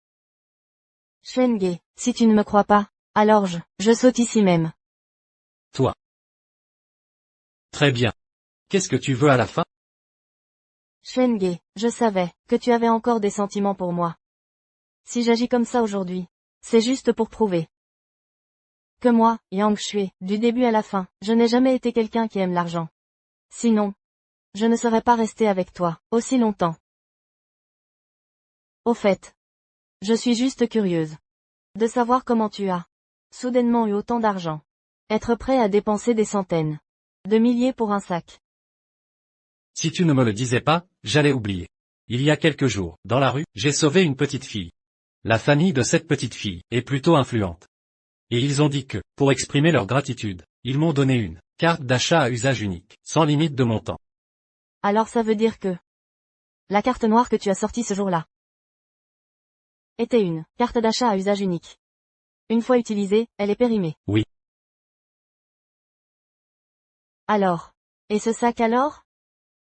Shenge, si tu ne me crois pas, alors je saute ici même.
Toi. Très bien. Qu'est-ce que tu veux à la fin?
Shenge, je savais que tu avais encore des sentiments pour moi. Si j'agis comme ça aujourd'hui, c'est juste pour prouver que moi, Yang Shui, du début à la fin, je n'ai jamais été quelqu'un qui aime l'argent. Sinon, je ne serais pas resté avec toi aussi longtemps. Au fait, je suis juste curieuse. De savoir comment tu as soudainement eu autant d'argent. Être prêt à dépenser des centaines de milliers pour un sac.
Si tu ne me le disais pas, j'allais oublier. Il y a quelques jours, dans la rue, j'ai sauvé une petite fille. La famille de cette petite fille est plutôt influente. Et ils ont dit que, pour exprimer leur gratitude, ils m'ont donné une carte d'achat à usage unique, sans limite de montant.
Alors ça veut dire que la carte noire que tu as sortie ce jour-là était une carte d'achat à usage unique. Une fois utilisée, elle est périmée.
Oui.
Alors. Et ce sac alors?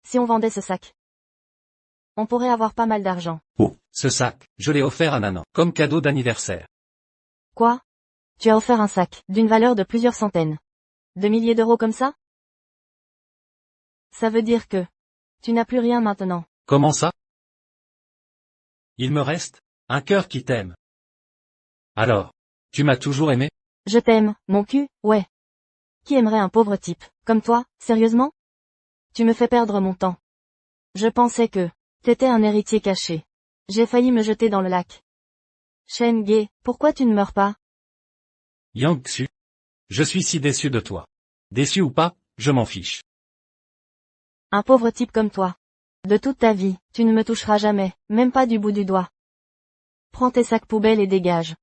Si on vendait ce sac, on pourrait avoir pas mal d'argent.
Oh, ce sac, je l'ai offert à Nanan, comme cadeau d'anniversaire.
Quoi? Tu as offert un sac, d'une valeur de plusieurs centaines de milliers d'euros comme ça? Ça veut dire que tu n'as plus rien maintenant.
Comment ça? Il me reste un cœur qui t'aime. Alors, tu m'as toujours aimé?
Je t'aime, mon cul, ouais. Qui aimerait un pauvre type, comme toi, sérieusement? Tu me fais perdre mon temps. Je pensais que t'étais un héritier caché. J'ai failli me jeter dans le lac. Shen Ge, pourquoi tu ne meurs pas?
Yang Xu. Je suis si déçu de toi. Déçu ou pas, je m'en fiche.
Un pauvre type comme toi. De toute ta vie, tu ne me toucheras jamais, même pas du bout du doigt. Prends tes sacs poubelles et dégage.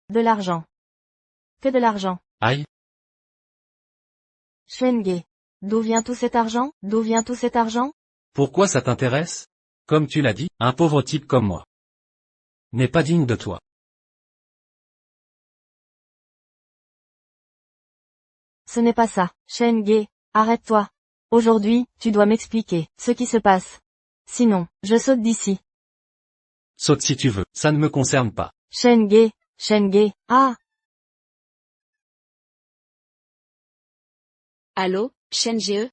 De l'argent. Que de l'argent.
Aïe.
Shen Ge. D'où vient tout cet argent? D'où vient tout cet argent?
Pourquoi ça t'intéresse? Comme tu l'as dit, un pauvre type comme moi n'est pas digne de toi.
Ce n'est pas ça, Shen Ge, arrête-toi. Aujourd'hui, tu dois m'expliquer ce qui se passe. Sinon, je saute d'ici.
Saute si tu veux, ça ne me concerne pas.
Shen Ge, ah!
Allô, Shen Ge?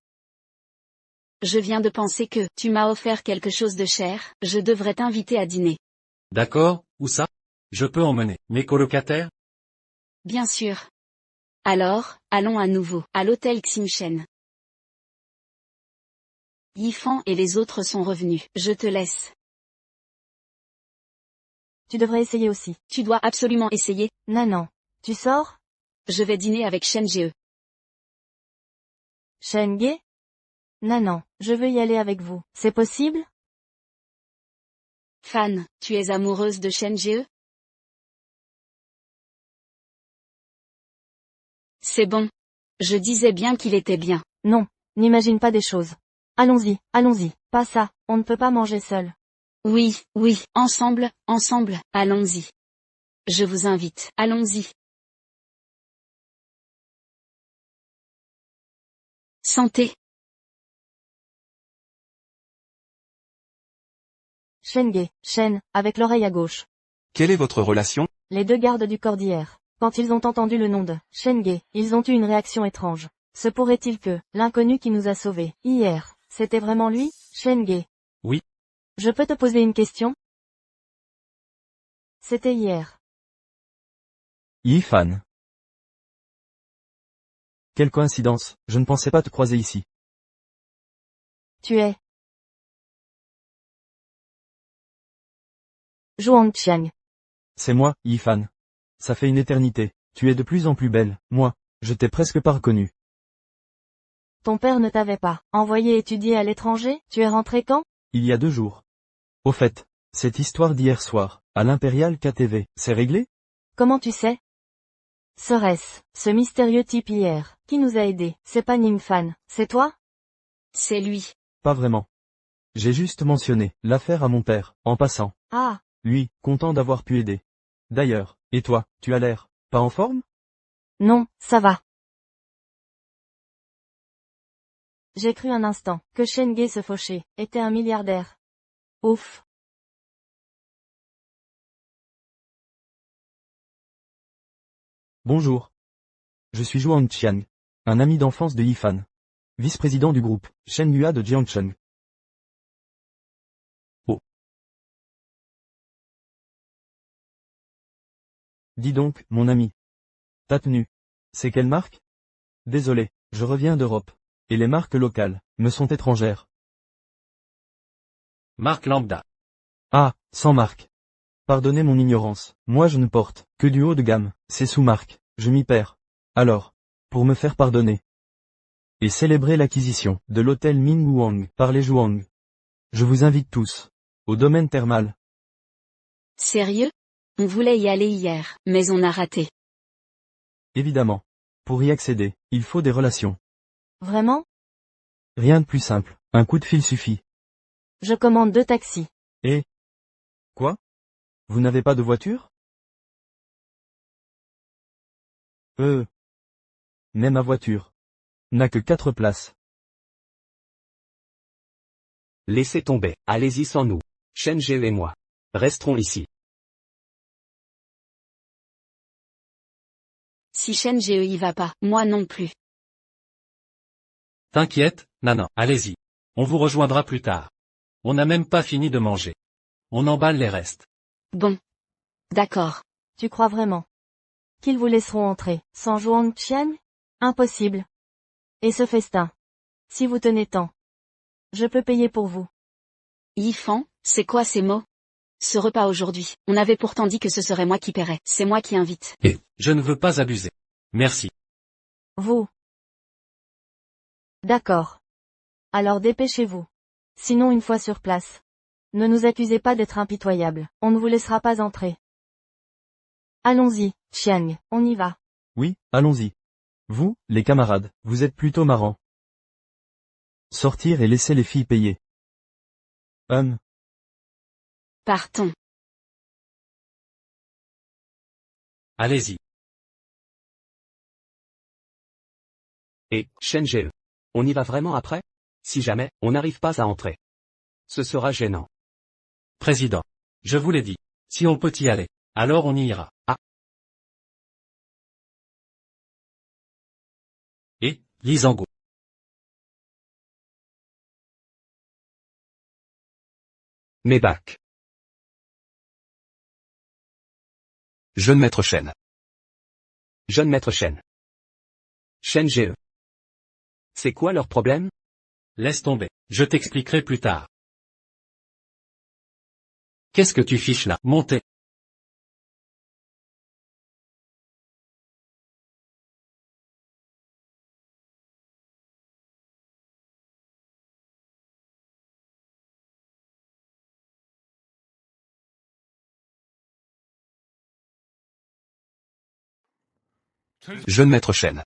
Je viens de penser que tu m'as offert quelque chose de cher, je devrais t'inviter à dîner.
D'accord, où ça? Je peux emmener mes colocataires?
Bien sûr. Alors, allons à nouveau à l'hôtel Xinchen. Yifan et les autres sont revenus. Je te laisse.
Tu devrais essayer aussi.
Tu dois absolument essayer.
Non. Tu sors?
Je vais dîner avec Shen Ge.
Shen Ge? Non, je veux y aller avec vous. C'est possible?
Fan, tu es amoureuse de Shen Ge? C'est bon. Je disais bien qu'il était bien.
Non, n'imagine pas des choses. Allons-y, pas ça, on ne peut pas manger seul.
Oui, ensemble, allons-y. Je vous invite, allons-y. Santé.
Shen Ge, Shen, avec l'oreille à gauche.
Quelle est votre relation?
Les deux gardes du corps d'hier. Quand ils ont entendu le nom de Shen Ge, ils ont eu une réaction étrange. Se pourrait-il que l'inconnu qui nous a sauvés hier, c'était vraiment lui, Shen Ge?
Oui.
Je peux te poser une question? C'était hier.
Yifan. Quelle coïncidence, je ne pensais pas te croiser ici.
Tu es Zhuang Qiang.
C'est moi, Yifan. Ça fait une éternité, tu es de plus en plus belle, moi, je t'ai presque pas reconnu.
Ton père ne t'avait pas envoyé étudier à l'étranger? Tu es rentré quand?
Il y a 2 jours. Au fait, cette histoire d'hier soir, à l'Impérial KTV, c'est réglé?
Comment tu sais? Serait-ce ce mystérieux type hier, qui nous a aidés? C'est pas Ningfan, c'est toi?
C'est lui.
Pas vraiment. J'ai juste mentionné l'affaire à mon père, en passant.
Ah,
Lui, content d'avoir pu aider. D'ailleurs, et toi, tu as l'air pas en forme?
non, ça va. J'ai cru un instant que Shen Ge se fauchait, était un milliardaire. Ouf.
Bonjour. Je suis Zhuang Qian, un ami d'enfance de Yifan. Vice-président du groupe, Shenhua de Jiangcheng.
Oh.
Dis donc, mon ami. Ta tenue. C'est quelle marque? Désolé, je reviens d'Europe. Et les marques locales, me sont étrangères.
Marque lambda.
Ah, sans marque. Pardonnez mon ignorance, moi je ne porte que du haut de gamme, c'est sous marque, je m'y perds. Alors, pour me faire pardonner et célébrer l'acquisition de l'hôtel Ming Wang par les Zhuang, je vous invite tous au domaine thermal.
Sérieux? On voulait y aller hier, mais on a raté.
Évidemment. Pour y accéder, il faut des relations.
Vraiment?
Rien de plus simple, un coup de fil suffit.
Je commande 2 taxis.
Et quoi? Vous n'avez pas de voiture? Mais ma voiture n'a que 4 places.
Laissez tomber, allez-y sans nous. Shen Geo et moi. Resterons ici.
Si Shen Ge y va pas, moi non plus.
T'inquiète, Nanan, allez-y. On vous rejoindra plus tard. On n'a même pas fini de manger. On emballe les restes.
Bon. D'accord.
Tu crois vraiment qu'ils vous laisseront entrer, sans Zhuang Qian? Impossible. Et ce festin? Si vous tenez tant, je peux payer pour vous.
Yifan, c'est quoi ces mots? Ce repas aujourd'hui, on avait pourtant dit que ce serait moi qui paierais, c'est moi qui invite.
Et, je ne veux pas abuser. Merci.
Vous. D'accord. Alors dépêchez-vous. Sinon une fois sur place. Ne nous accusez pas d'être impitoyables, on ne vous laissera pas entrer. Allons-y, Qiang, on y va.
Oui, allons-y. Vous, les camarades, vous êtes plutôt marrants. Sortir et laisser les filles payer.
Partons.
Allez-y.
Et, Shen Geo. On y va vraiment après? Si jamais, on n'arrive pas à entrer. Ce sera gênant.
Président. Je vous l'ai dit. Si on peut y aller, alors on y ira.
Ah.
Et, Lisango.
Mes bacs.
Jeune maître Shen.
Jeune maître Shen. Shen Geo. C'est quoi leur problème?
Laisse tomber. Je t'expliquerai plus tard. Qu'est-ce que tu fiches là? Montez.
Jeune maître Shen.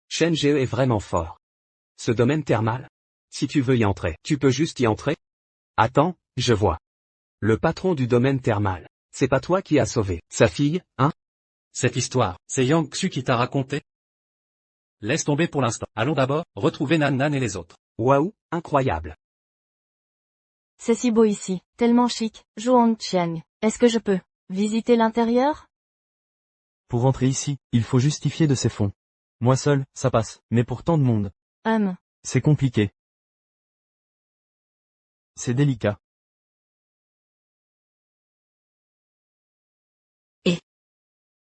Shen Geo est vraiment fort. Ce domaine thermal? Si tu veux y entrer, tu peux juste y entrer? Attends, je vois. Le patron du domaine thermal. C'est pas toi qui as sauvé sa fille, hein?
Cette histoire, c'est Yang Xu qui t'a raconté? Laisse tomber pour l'instant. Allons d'abord, retrouver Nan Nan et les autres.
Waouh, incroyable.
C'est si beau ici, tellement chic. Zhuang Qiang, est-ce que je peux visiter l'intérieur?
Pour rentrer ici, il faut justifier de ses fonds. Moi seul, ça passe, mais pour tant de monde, c'est compliqué. C'est délicat.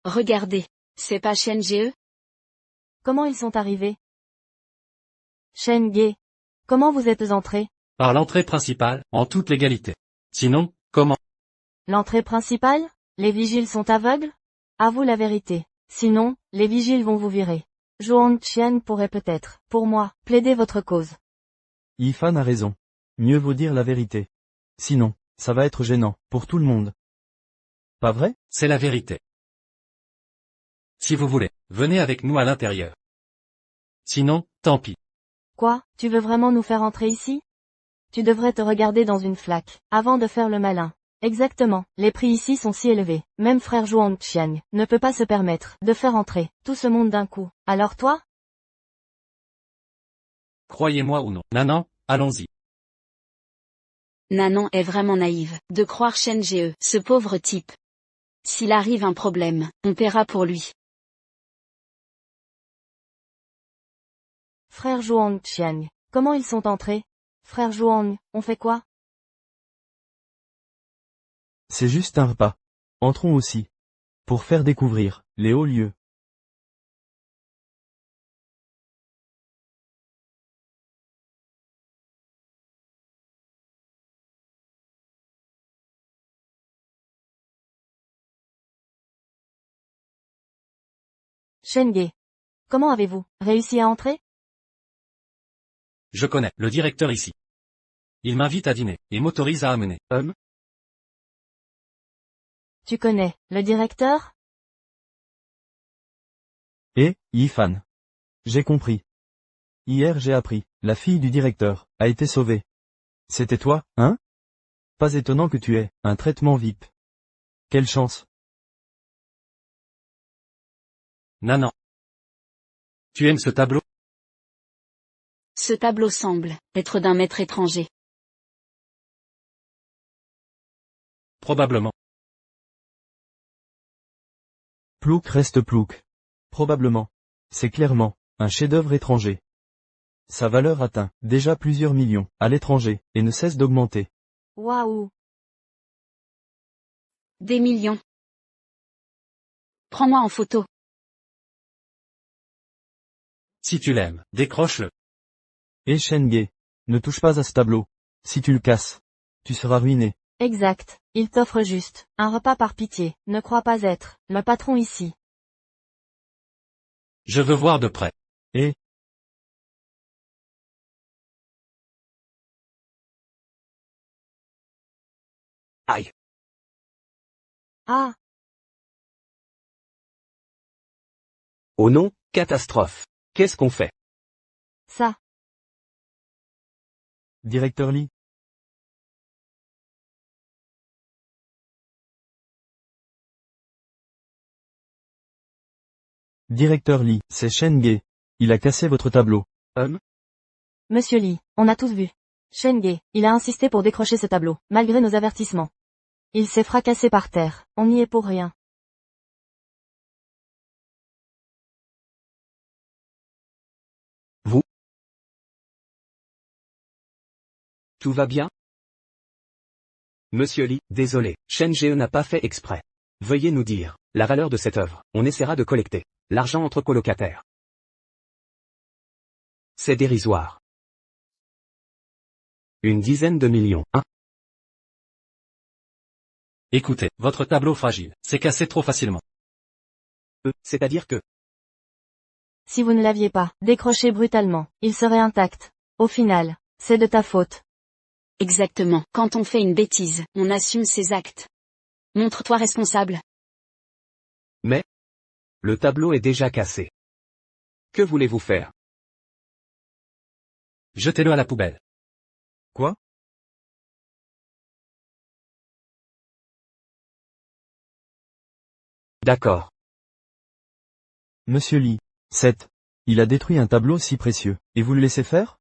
Regardez. C'est pas Shen Ge?
Comment ils sont arrivés? Shen Ge. Comment vous êtes entrés?
Par l'entrée principale, en toute légalité. Sinon, comment?
L'entrée principale? Les vigiles sont aveugles? Avoue la vérité. Sinon, les vigiles vont vous virer. Zhuang Qian pourrait peut-être, pour moi, plaider votre cause.
Yifan a raison. Mieux vaut dire la vérité. Sinon, ça va être gênant, pour tout le monde. Pas vrai?
C'est la vérité. Si vous voulez, venez avec nous à l'intérieur. Sinon, tant pis.
Quoi, tu veux vraiment nous faire entrer ici? Tu devrais te regarder dans une flaque, avant de faire le malin. Exactement, les prix ici sont si élevés, même frère Zhuang Qiang ne peut pas se permettre de faire entrer tout ce monde d'un coup. Alors toi?
Croyez-moi ou non. Nanan, allons-y.
Nanan est vraiment naïve, de croire Shen Ge, ce pauvre type. S'il arrive un problème, on paiera pour lui.
Frère Zhuang Qiang, comment ils sont entrés? Frère Zhuang, on fait quoi?
C'est juste un repas. Entrons aussi. Pour faire découvrir les hauts lieux.
Shenge. Comment avez-vous réussi à entrer?
Je connais le directeur ici. Il m'invite à dîner, et m'autorise à amener.
Tu connais le directeur?
Yifan. J'ai compris. Hier j'ai appris, la fille du directeur, a été sauvée. C'était toi, hein? Pas étonnant que tu aies un traitement VIP. Quelle chance.
Nanan. Tu aimes ce tableau?
Ce tableau semble être d'un maître étranger.
Probablement.
Plouk reste plouk. Probablement. C'est clairement un chef-d'œuvre étranger. Sa valeur atteint déjà plusieurs millions à l'étranger et ne cesse d'augmenter.
Waouh!
Des millions. Prends-moi en photo.
Si tu l'aimes, décroche-le.
Shenge. Ne touche pas à ce tableau. Si tu le casses, tu seras ruiné.
Exact. Il t'offre juste un repas par pitié. Ne crois pas être le patron ici.
Je veux voir de près.
Aïe.
Ah!
Oh non, catastrophe. Qu'est-ce qu'on fait?
Ça.
Directeur Lee. Directeur Lee, c'est Shenge. Il a cassé votre tableau.
Monsieur Lee, on a tous vu. Shenge, il a insisté pour décrocher ce tableau, malgré nos avertissements. Il s'est fracassé par terre, on n'y est pour rien.
Tout va bien? Monsieur Lee, désolé, Shenge n'a pas fait exprès. Veuillez nous dire la valeur de cette œuvre. On essaiera de collecter l'argent entre colocataires. C'est dérisoire. Une dizaine de millions.
Écoutez, votre tableau fragile, s'est cassé trop facilement.
C'est-à-dire que,
Si vous ne l'aviez pas décroché brutalement, il serait intact. Au final, c'est de ta faute.
Exactement. Quand on fait une bêtise, on assume ses actes. Montre-toi responsable.
le tableau est déjà cassé. Que voulez-vous faire?
Jetez-le à la poubelle.
Quoi?
D'accord.
Monsieur Lee. 7. Il a détruit un tableau si précieux, et vous le laissez faire?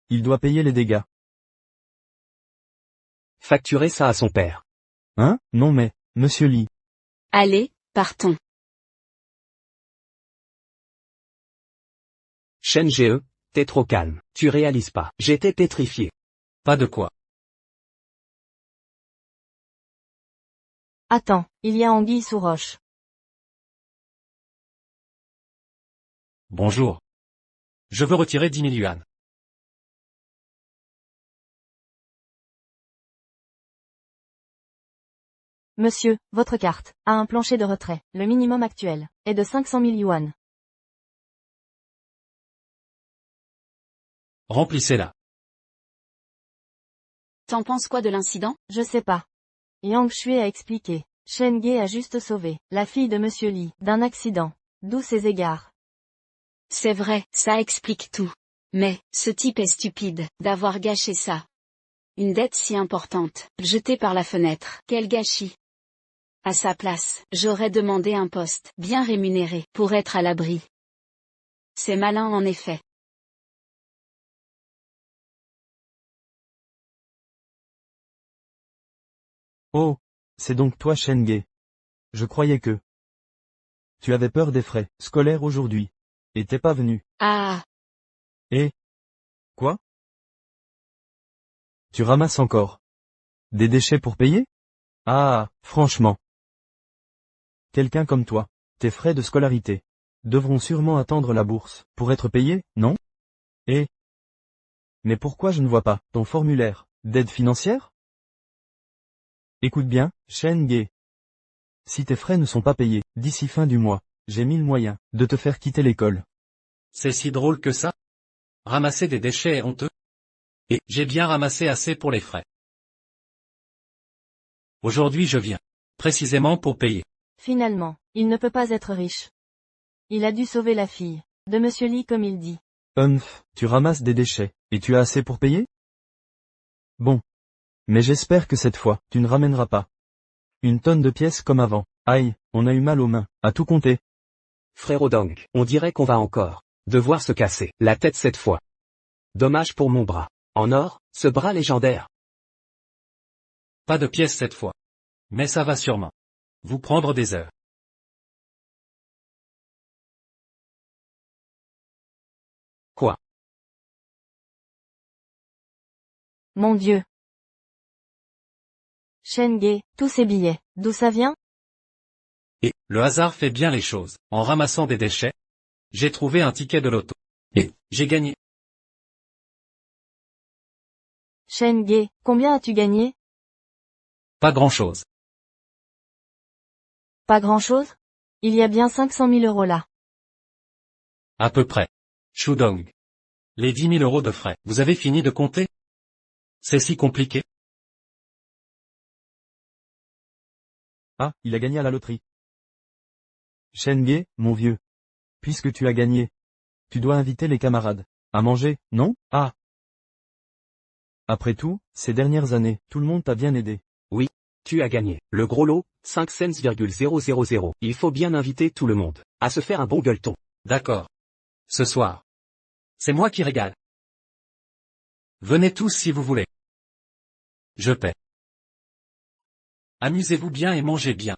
Il doit payer les dégâts.
Facturez ça à son père.
Hein? Non mais, monsieur Lee.
Allez, partons.
Shenge, t'es trop calme. Tu réalises pas. J'étais pétrifié.
Pas de quoi.
Attends, il y a anguille sous roche.
Bonjour. Je veux retirer 10 000 yuan.
Monsieur, votre carte a un plancher de retrait. Le minimum actuel est de 500 000 yuan.
Remplissez-la.
T'en penses quoi de l'incident?
Je sais pas. Yang Shui a expliqué. Shenge a juste sauvé la fille de Monsieur Lee d'un accident. D'où ses égards.
C'est vrai, ça explique tout. Mais, ce type est stupide, d'avoir gâché ça. Une dette si importante, jetée par la fenêtre, quel gâchis. À sa place, j'aurais demandé un poste, bien rémunéré, pour être à l'abri. C'est malin en effet.
Oh, c'est donc toi Shenge. Je croyais que tu avais peur des frais scolaires aujourd'hui. Et t'es pas venu.
Ah,
Quoi? Tu ramasses encore des déchets pour payer? Ah, franchement. Quelqu'un comme toi, tes frais de scolarité devront sûrement attendre la bourse pour être payés, non? Mais pourquoi je ne vois pas ton formulaire d'aide financière? Écoute bien, Shenge. Si tes frais ne sont pas payés d'ici fin du mois, j'ai mille moyens de te faire quitter l'école.
C'est si drôle que ça? Ramasser des déchets est honteux. Et j'ai bien ramassé assez pour les frais. Aujourd'hui je viens. Précisément pour payer.
Finalement, il ne peut pas être riche. Il a dû sauver la fille de Monsieur Lee comme il dit.
Tu ramasses des déchets, et tu as assez pour payer? Bon. Mais j'espère que cette fois, tu ne ramèneras pas une tonne de pièces comme avant. Aïe, on a eu mal aux mains, à tout compter.
Frère Odang, on dirait qu'on va encore devoir se casser la tête cette fois. Dommage pour mon bras. En or, ce bras légendaire.
Pas de pièces cette fois. Mais ça va sûrement vous prendre des heures.
Quoi?
Mon Dieu. Shen-ge, tous ces billets, d'où ça vient?
Et, le hasard fait bien les choses. En ramassant des déchets, j'ai trouvé un ticket de loto. Et, j'ai gagné.
Shen-ge, combien as-tu gagné?
Pas grand-chose.
Pas grand-chose? Il y a bien 500 000 € là.
À peu près. Shudong. Les 10 000 € de frais. Vous avez fini de compter? C'est si compliqué?
Ah, il a gagné à la loterie. Shen-ge, mon vieux. Puisque tu as gagné, tu dois inviter les camarades à manger, non? Ah. Après tout, ces dernières années, tout le monde t'a bien aidé.
Oui, tu as gagné. Le gros lot, 5 cents,000. Il faut bien inviter tout le monde à se faire un bon gueuleton.
D'accord. Ce soir. C'est moi qui régale. Venez tous si vous voulez. Je paie. Amusez-vous bien et mangez bien.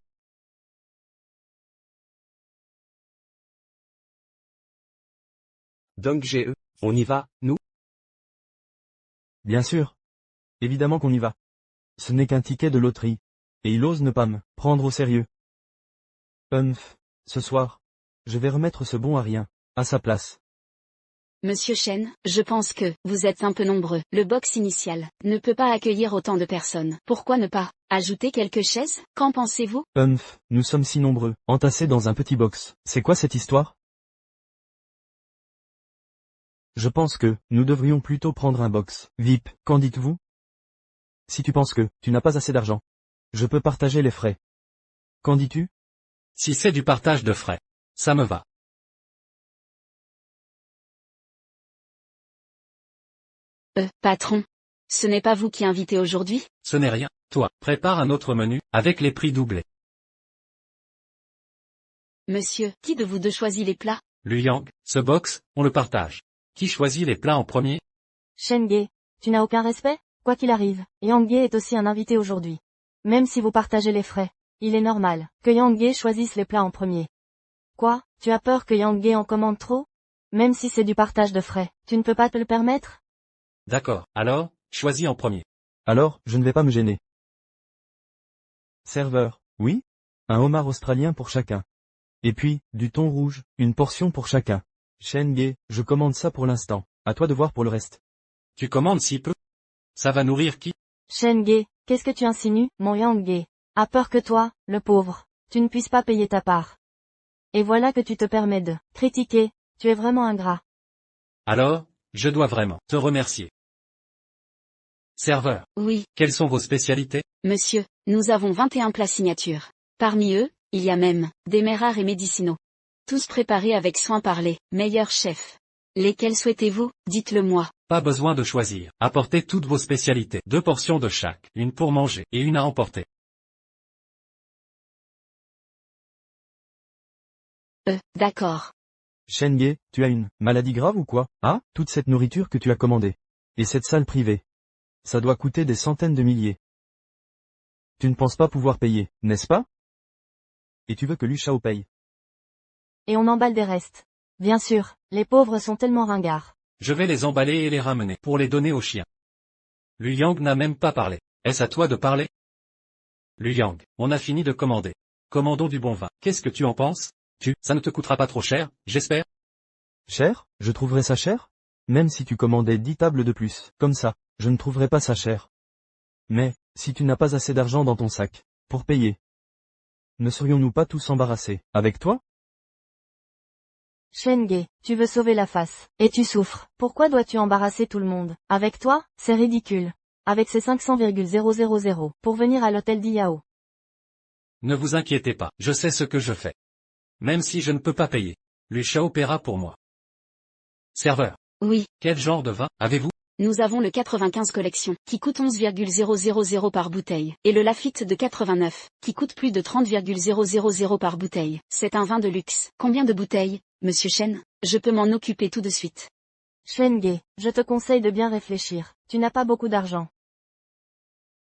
Donc on y va, nous?
Bien sûr. Évidemment qu'on y va. Ce n'est qu'un ticket de loterie. Et il ose ne pas me prendre au sérieux. Ce soir, je vais remettre ce bon à rien à sa place.
Monsieur Chen, je pense que vous êtes un peu nombreux. Le box initial ne peut pas accueillir autant de personnes. Pourquoi ne pas ajouter quelques chaises? Qu'en pensez-vous?
Nous sommes si nombreux, entassés dans un petit box. C'est quoi cette histoire? Je pense que nous devrions plutôt prendre un box VIP. Qu'en dites-vous? Si tu penses que tu n'as pas assez d'argent, je peux partager les frais. Qu'en dis-tu?
Si c'est du partage de frais, ça me va.
Patron. Ce n'est pas vous qui invitez aujourd'hui?
Ce n'est rien. Toi, prépare un autre menu, avec les prix doublés.
Monsieur, qui de vous deux choisit les plats?
Luyang, ce box, on le partage. Qui choisit les plats en premier?
Shen-ge, tu n'as aucun respect? Quoi qu'il arrive, Yang-ge est aussi un invité aujourd'hui. Même si vous partagez les frais, il est normal que Yang-ge choisisse les plats en premier. Quoi, tu as peur que Yang-ge en commande trop? Même si c'est du partage de frais, tu ne peux pas te le permettre?
D'accord, alors, choisis en premier.
Alors, je ne vais pas me gêner. Serveur, oui? Un homard australien pour chacun. Et puis, du thon rouge, une portion pour chacun. Shen-ge, je commande ça pour l'instant. À toi de voir pour le reste.
Tu commandes si peu? Ça va nourrir qui?
Shen-ge, qu'est-ce que tu insinues, mon Yang-ge? A peur que toi, le pauvre, tu ne puisses pas payer ta part. Et voilà que tu te permets de critiquer, tu es vraiment ingrat.
Alors, je dois vraiment te remercier. Serveur,
Oui,
quelles sont vos spécialités?
monsieur, nous avons 21 plats signatures. Parmi eux, il y a même des mets rares et médicinaux. Tous préparés avec soin par les meilleurs chefs. Lesquels souhaitez-vous? Dites-le moi.
Pas besoin de choisir. Apportez toutes vos spécialités. 2 portions de chaque, une pour manger et une à emporter.
D'accord.
Shen-ge, tu as une maladie grave ou quoi? Ah, toute cette nourriture que tu as commandée. Et cette salle privée. Ça doit coûter des centaines de milliers. Tu ne penses pas pouvoir payer, n'est-ce pas? Et tu veux que Lu Shao paye?
Et on emballe des restes. Bien sûr, les pauvres sont tellement ringards.
Je vais les emballer et les ramener pour les donner aux chiens. Luyang n'a même pas parlé. Est-ce à toi de parler? Luyang, on a fini de commander. Commandons du bon vin. Qu'est-ce que tu en penses? Ça ne te coûtera pas trop cher, j'espère?
Cher? Je trouverais ça cher? Même si tu commandais 10 tables de plus, comme ça, je ne trouverais pas ça cher. Mais, si tu n'as pas assez d'argent dans ton sac, pour payer, ne serions-nous pas tous embarrassés, avec toi?
Shenge, tu veux sauver la face. Et tu souffres. Pourquoi dois-tu embarrasser tout le monde? Avec toi, c'est ridicule. Avec ces 500,000 pour venir à l'hôtel d'Iao.
Ne vous inquiétez pas, je sais ce que je fais. Même si je ne peux pas payer. Lu Shao paiera pour moi. Serveur.
Oui,
Quel genre de vin avez-vous?
nous avons le 95 collection, qui coûte 11,000 par bouteille, et le Lafite de 89, qui coûte plus de 30,000 par bouteille. C'est un vin de luxe. Combien de bouteilles, monsieur Chen? Je peux m'en occuper tout de suite.
Shenge, je te conseille de bien réfléchir. Tu n'as pas beaucoup d'argent.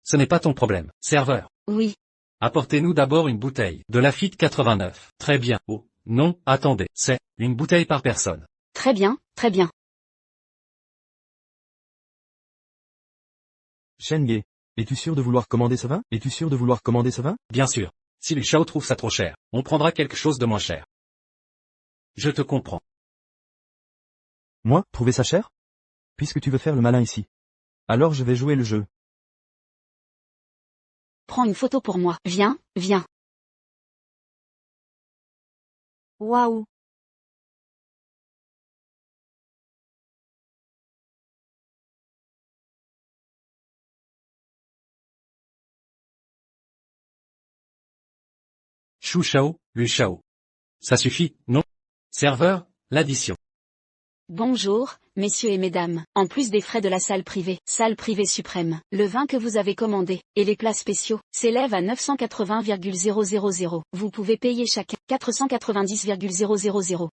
Ce n'est pas ton problème. Serveur.
Oui,
Apportez-nous d'abord une bouteille de Lafite 89. Très bien. Oh, non, attendez, c'est une bouteille par personne.
très bien, très bien.
Shenge, es-tu sûr de vouloir commander ce vin? Es-tu sûr de vouloir commander ce vin?
Bien sûr. Si Lu Shao trouve ça trop cher, on prendra quelque chose de moins cher. Je te comprends.
Moi, trouver ça cher? Puisque tu veux faire le malin ici. Alors je vais jouer le jeu.
Prends une photo pour moi. Viens, viens.
Waouh.
Shu Shao, Lu Shao. Ça suffit, non? Serveur, l'addition.
Bonjour, messieurs et mesdames. En plus des frais de la salle privée suprême, le vin que vous avez commandé, et les plats spéciaux, s'élève à 980,000. Vous pouvez payer chacun 490,000.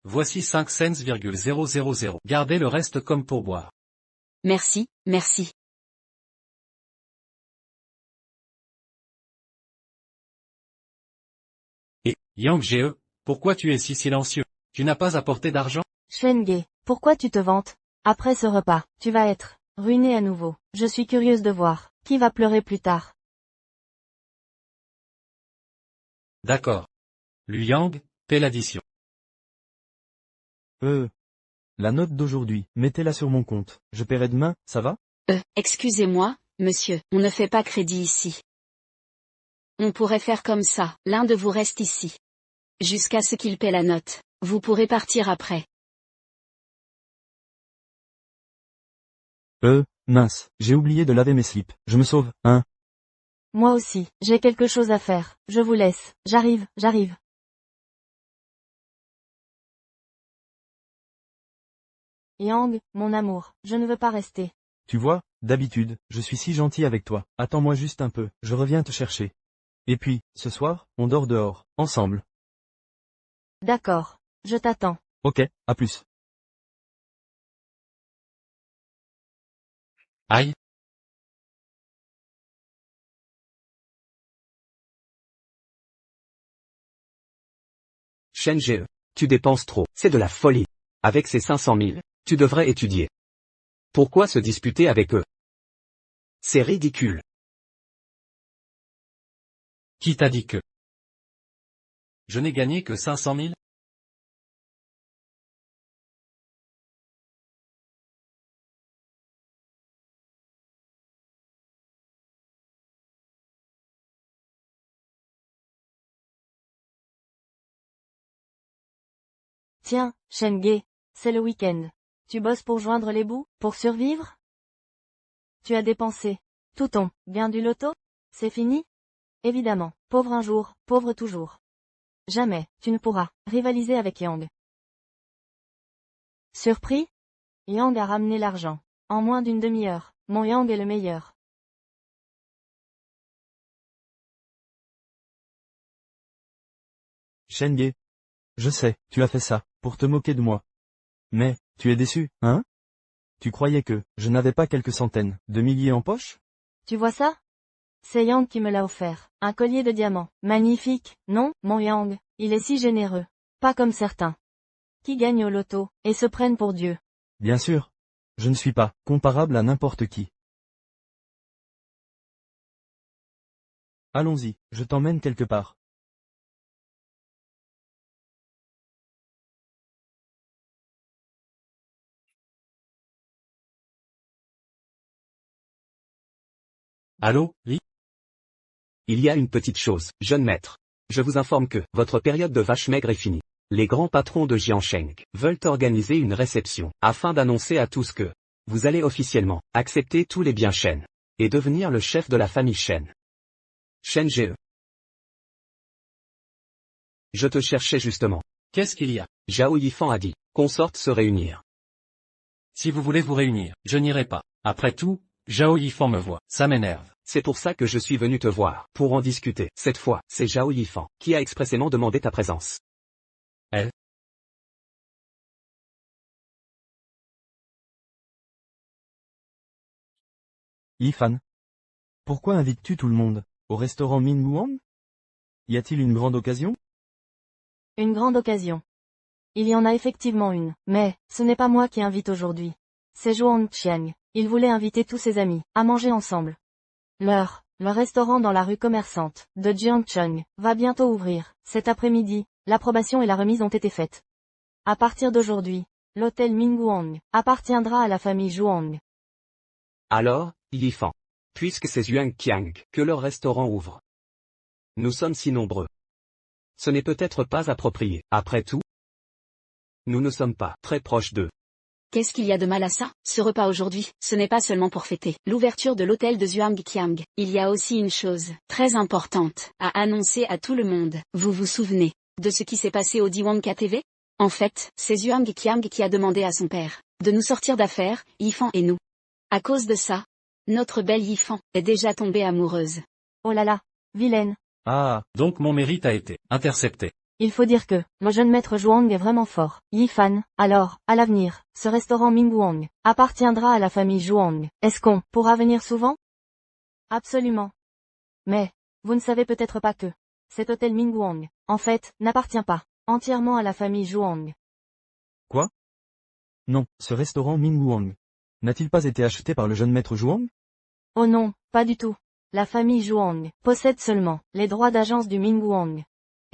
Voici 5 cents,000. Gardez le reste comme pourboire.
Merci, merci.
Et, Yang Ge, pourquoi tu es si silencieux? Tu n'as pas apporté d'argent?
Shenge, pourquoi tu te vantes? Après ce repas, tu vas être ruiné à nouveau. Je suis curieuse de voir. Qui va pleurer plus tard?
D'accord. Lu Yang, paie l'addition.
La note d'aujourd'hui, mettez-la sur mon compte. Je paierai demain, ça va?
Excusez-moi, monsieur, on ne fait pas crédit ici. On pourrait faire comme ça, l'un de vous reste ici. Jusqu'à ce qu'il paie la note. Vous pourrez partir après.
Mince, j'ai oublié de laver mes slips. Je me sauve, hein?
Moi aussi, j'ai quelque chose à faire. Je vous laisse. J'arrive. Yang, mon amour, je ne veux pas rester.
Tu vois, d'habitude, je suis si gentil avec toi. Attends-moi juste un peu, je reviens te chercher. Et puis, ce soir, on dort dehors, ensemble.
D'accord. Je t'attends.
Ok, à plus.
Aïe.
Shen Ge, tu dépenses trop. C'est de la folie. Avec ces 500 000, tu devrais étudier. Pourquoi se disputer avec eux? C'est ridicule.
Qui t'a dit que? Je n'ai gagné que 500 000?
Tiens, Shenge, c'est le week-end. Tu bosses pour joindre les bouts, pour survivre? Tu as dépensé tout ton gain du loto? C'est fini? Évidemment, pauvre un jour, pauvre toujours. Jamais, tu ne pourras rivaliser avec Yang. Surpris? Yang a ramené l'argent. En moins d'une demi-heure, mon Yang est le meilleur.
Shenge. Je sais, tu as fait ça, pour te moquer de moi. Mais, tu es déçu, hein? Tu croyais que, je n'avais pas quelques centaines de milliers en poche?
Tu vois ça? C'est Yang qui me l'a offert. Un collier de diamants. Magnifique, non, mon Yang, il est si généreux. Pas comme certains. Qui gagnent au loto, et se prennent pour Dieu.
Bien sûr. Je ne suis pas comparable à n'importe qui. Allons-y, je t'emmène quelque part.
Allô, Li?
Il y a une petite chose, jeune maître. Je vous informe que votre période de vache maigre est finie. Les grands patrons de Jiansheng veulent organiser une réception afin d'annoncer à tous que vous allez officiellement accepter tous les biens Shen et devenir le chef de la famille Shen. Shen Ge. Je te cherchais justement.
Qu'est-ce qu'il y a?
Zhao Yifan a dit qu'on sorte se réunir.
Si vous voulez vous réunir, je n'irai pas. Après tout, Zhao Yifan me voit, ça m'énerve.
C'est pour ça que je suis venu te voir, pour en discuter. Cette fois, c'est Zhao Yifan qui a expressément demandé ta présence.
Elle?
Yifan. Pourquoi invites-tu tout le monde au restaurant Mingguang? Y a-t-il une grande occasion?
Une grande occasion. Il y en a effectivement une, mais ce n'est pas moi qui invite aujourd'hui. C'est Zhuang Qiang. Il voulait inviter tous ses amis à manger ensemble. Le restaurant dans la rue commerçante de Jiangcheng va bientôt ouvrir. Cet après-midi, l'approbation et la remise ont été faites. À partir d'aujourd'hui, l'hôtel Mingguang appartiendra à la famille Zhuang.
Alors, Yifan. Puisque c'est Yuan Qiang que leur restaurant ouvre. Nous sommes si nombreux. Ce n'est peut-être pas approprié. Après tout, nous ne sommes pas très proches d'eux.
Qu'est-ce qu'il y a de mal à ça? Ce repas aujourd'hui, ce n'est pas seulement pour fêter l'ouverture de l'hôtel de Zhuangqiang. Il y a aussi une chose très importante à annoncer à tout le monde. Vous vous souvenez de ce qui s'est passé au Diwang KTV? En fait, c'est Zhuangqiang qui a demandé à son père de nous sortir d'affaires, Yifan et nous. À cause de ça, notre belle Yifan est déjà tombée amoureuse.
Oh là là, vilaine.
Ah,
Donc mon mérite a été intercepté.
Il faut dire que, le jeune maître Zhuang est vraiment fort. Yifan, alors, à l'avenir, ce restaurant Mingguang appartiendra à la famille Zhuang. Est-ce qu'on pourra venir souvent? Absolument. Mais, vous ne savez peut-être pas que cet hôtel Mingguang, en fait, n'appartient pas entièrement à la famille Zhuang.
quoi? Non, ce restaurant Mingguang n'a-t-il pas été acheté par le jeune maître Zhuang?
Oh non, pas du tout. La famille Zhuang possède seulement les droits d'agence du Mingguang.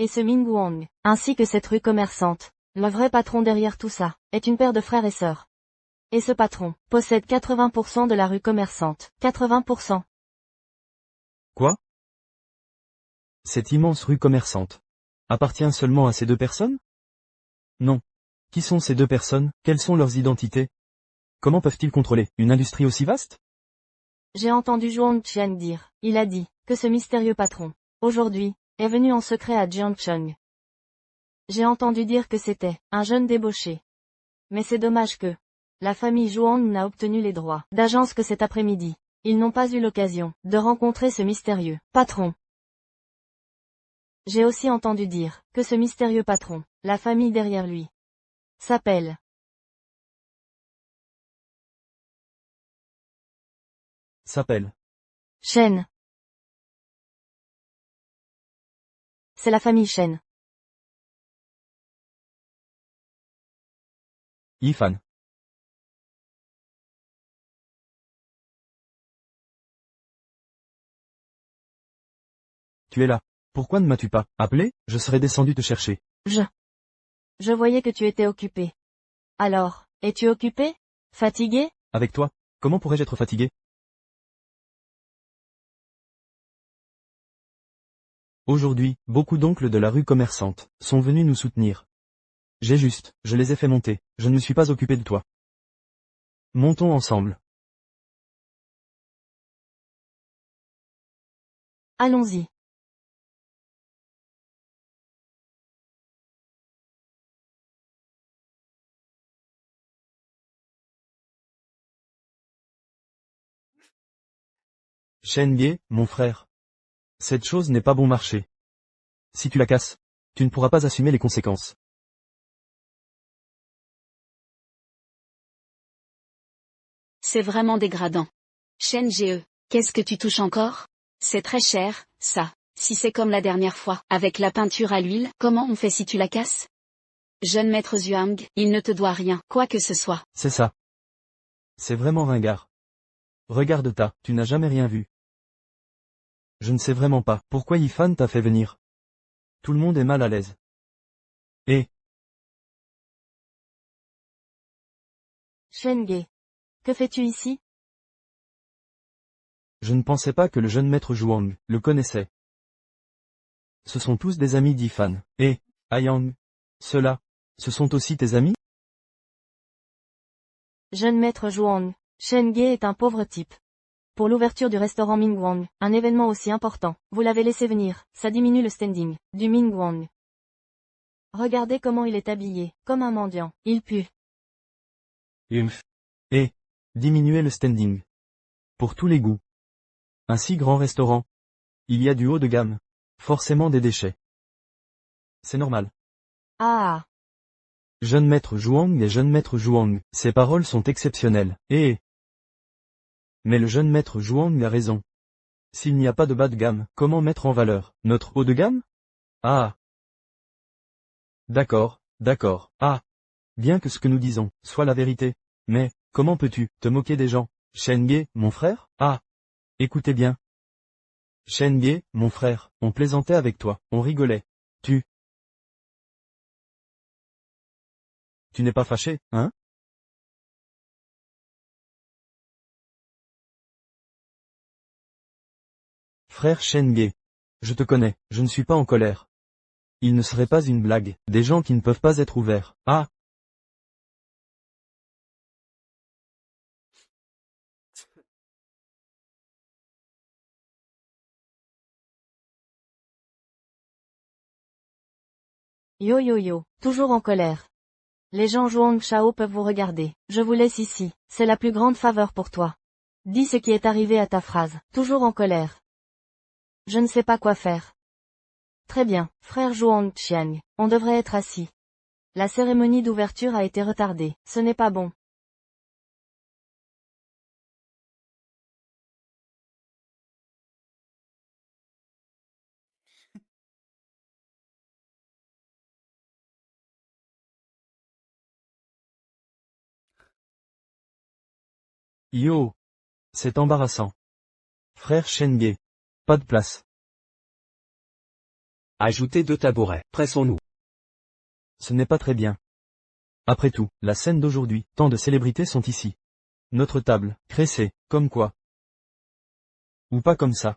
Et ce Mingguang, ainsi que cette rue commerçante, le vrai patron derrière tout ça, est une paire de frères et sœurs. Et ce patron possède 80% de la rue commerçante. 80%.
Quoi? Cette immense rue commerçante appartient seulement à ces deux personnes? Non. Qui sont ces deux personnes? Quelles sont leurs identités? Comment peuvent-ils contrôler une industrie aussi vaste?
J'ai entendu Zhuang Qian dire, il a dit, que ce mystérieux patron, aujourd'hui, est venu en secret à Jiangcheng. J'ai entendu dire que c'était un jeune débauché. Mais c'est dommage que la famille Zhuang n'a obtenu les droits d'agence que cet après-midi. Ils n'ont pas eu l'occasion de rencontrer ce mystérieux patron. J'ai aussi entendu dire que ce mystérieux patron, la famille derrière lui, s'appelle Shen. C'est la famille Shen.
Yifan. Tu es là. Pourquoi ne m'as-tu pas appelé? Je serais descendu te chercher.
Je voyais que tu étais occupé. Alors, es-tu occupé? Fatigué?
Avec toi, comment pourrais-je être fatigué? Aujourd'hui, beaucoup d'oncles de la rue commerçante sont venus nous soutenir. Je les ai fait monter, je ne me suis pas occupé de toi. Montons ensemble.
Allons-y.
Shen Ge, mon frère. Cette chose n'est pas bon marché. Si tu la casses, tu ne pourras pas assumer les conséquences.
C'est vraiment dégradant. Shen Ge, qu'est-ce que tu touches encore? C'est très cher, ça. Si c'est comme la dernière fois, avec la peinture à l'huile, comment on fait si tu la casses? Jeune maître Zhuang, il ne te doit rien, quoi que ce soit.
C'est ça. C'est vraiment ringard. Regarde tu n'as jamais rien vu. Je ne sais vraiment pas pourquoi Yifan t'a fait venir. Tout le monde est mal à l'aise. Et,
Shen Ge. Que fais-tu ici?
je ne pensais pas que le jeune maître Zhuang le connaissait. ce sont tous des amis d'Ifan. Et, Ayang, ceux-là, ce sont aussi tes amis?
Jeune maître Zhuang, Shen Ge est un pauvre type. Pour l'ouverture du restaurant Mingguang, un événement aussi important, vous l'avez laissé venir, ça diminue le standing du Mingguang. Regardez comment il est habillé, comme un mendiant, il pue.
Humph.
Et, diminuer le standing. Pour tous les goûts. Un si grand restaurant. Il y a du haut de gamme. Forcément des déchets. C'est normal.
Ah.
Jeune maître Zhuang et jeune maître Zhuang, ces paroles sont exceptionnelles. Et... Mais le jeune maître Zhuang a raison. S'il n'y a pas de bas de gamme, comment mettre en valeur notre haut de gamme? Ah. D'accord, d'accord. Ah. Bien que ce que nous disons soit la vérité. Mais, comment peux-tu te moquer des gens? Shen Ge, mon frère? Ah. Écoutez bien. Shen Ge, mon frère, on plaisantait avec toi, on rigolait. Tu n'es pas fâché, hein? Frère Shen Ge. Je te connais, je ne suis pas en colère. Il ne serait pas une blague, des gens qui ne peuvent pas être ouverts. Ah.
Yo yo yo, toujours en colère. Les gens Zhuang Shao peuvent vous regarder. Je vous laisse ici, c'est la plus grande faveur pour toi. Dis ce qui est arrivé à ta phrase, toujours en colère. Je ne sais pas quoi faire. Très bien, frère Zhuang Qiang, on devrait être assis. La cérémonie d'ouverture a été retardée, ce n'est pas bon.
Yo. C'est embarrassant. Frère Shen Ge. Pas de place.
Ajoutez 2 tabourets. Pressons-nous.
Ce n'est pas très bien. Après tout, la scène d'aujourd'hui, tant de célébrités sont ici. Notre table, cressée, comme quoi? Ou pas comme ça.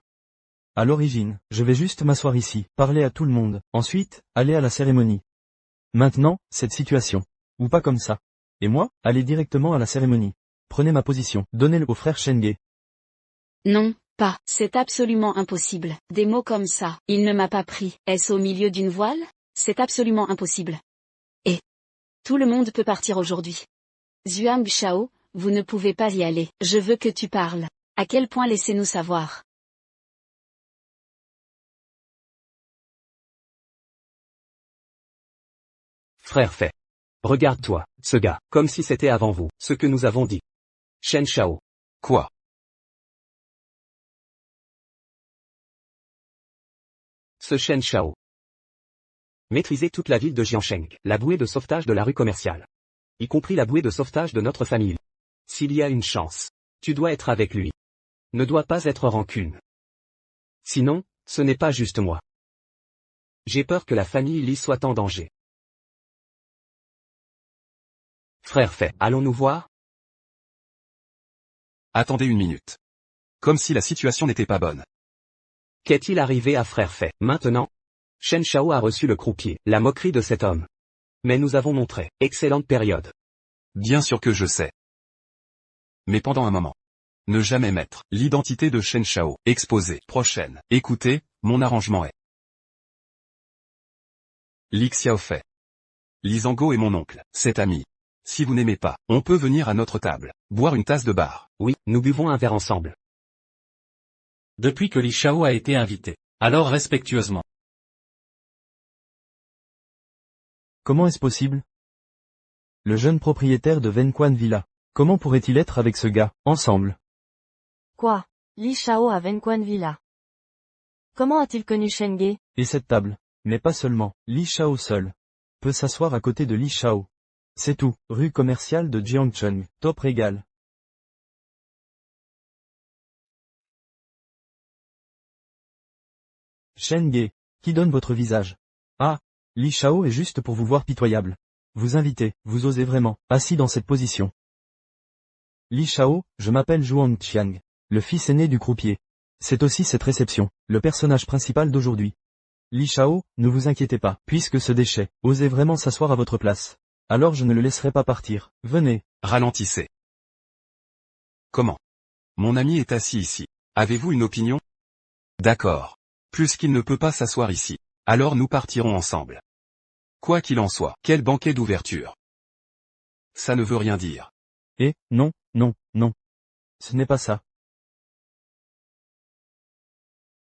À l'origine, je vais juste m'asseoir ici, parler à tout le monde, ensuite, aller à la cérémonie. Maintenant, cette situation. Ou pas comme ça. Et moi, aller directement à la cérémonie. Prenez ma position, donnez-le au frère Shen Ge.
Non, pas. C'est absolument impossible. Des mots comme ça. Il ne m'a pas pris. Est-ce au milieu d'une voile? C'est absolument impossible. Et tout le monde peut partir aujourd'hui. Zhuang Shao, vous ne pouvez pas y aller. Je veux que tu parles. À quel point laissez-nous savoir.
Frère fait. Regarde-toi, ce gars, comme si c'était avant vous, ce que nous avons dit. Shen Shao.
Quoi?
Ce Shen Shao. Maîtriser toute la ville de Jiansheng, la bouée de sauvetage de la rue commerciale. Y compris la bouée de sauvetage de notre famille. S'il y a une chance, tu dois être avec lui. Ne doit pas être rancune. Sinon, ce n'est pas juste moi. J'ai peur que la famille Li soit en danger. Frère fait, allons-nous voir?
Attendez une minute. Comme si la situation n'était pas bonne.
Qu'est-il arrivé à frère fait, maintenant? Shen Shao a reçu le croupier, la moquerie de cet homme. Mais nous avons montré, excellente période.
Bien sûr que je sais. Mais pendant un moment. Ne jamais mettre l'identité de Shen Shao exposée. Prochaine. Écoutez, mon arrangement est. Li Xiaofei. Li Zhangguo est mon oncle, cet ami. Si vous n'aimez pas, on peut venir à notre table, boire une tasse de bar.
Oui, nous buvons un verre ensemble.
Depuis que Li Shao a été invité. Alors respectueusement.
Comment est-ce possible? Le jeune propriétaire de Wenquan Villa. Comment pourrait-il être avec ce gars, ensemble?
Quoi? Li Shao à Wenquan Villa. Comment a-t-il connu Shen Ge?
Et cette table. Mais pas seulement, Li Shao seul. Peut s'asseoir à côté de Li Shao. C'est tout, rue commerciale de Jiangcheng, top régal. Shen Ge, qui donne votre visage? Ah, Li Shao est juste pour vous voir pitoyable. Vous invitez, vous osez vraiment, assis dans cette position. Li Shao, je m'appelle Zhuang Qiang, le fils aîné du croupier. C'est aussi cette réception, le personnage principal d'aujourd'hui. Li Shao, ne vous inquiétez pas, puisque ce déchet osait vraiment s'asseoir à votre place. Alors je ne le laisserai pas partir. Venez.
Ralentissez. Comment? Mon ami est assis ici. Avez-vous une opinion? D'accord. Puisqu'il ne peut pas s'asseoir ici, alors nous partirons ensemble. Quoi qu'il en soit, quel banquet d'ouverture. Ça ne veut rien dire.
Et, non, non, non. Ce n'est pas ça.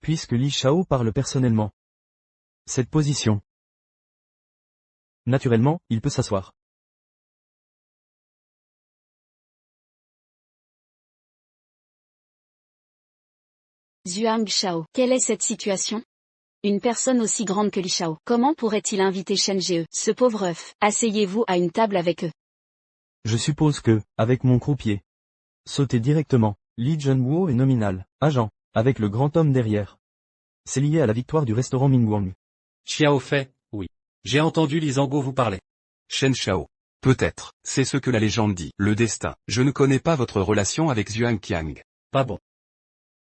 Puisque Li Shao parle personnellement. Cette position. Naturellement, il peut s'asseoir.
Zhuang Shao, quelle est cette situation? Une personne aussi grande que Li Shao, comment pourrait-il inviter Shen Ge, ce pauvre œuf? Asseyez-vous à une table avec eux.
Je suppose que, avec mon croupier. Sautez directement. Li Junwo est nominal, agent, avec le grand homme derrière. C'est lié à la victoire du restaurant Mingguang.
Xiao Fei, oui. J'ai entendu Li Zhango vous parler.
Shen Shao. Peut-être, c'est ce que la légende dit, le destin. Je ne connais pas votre relation avec Zhuang Qiang.
Pas bon.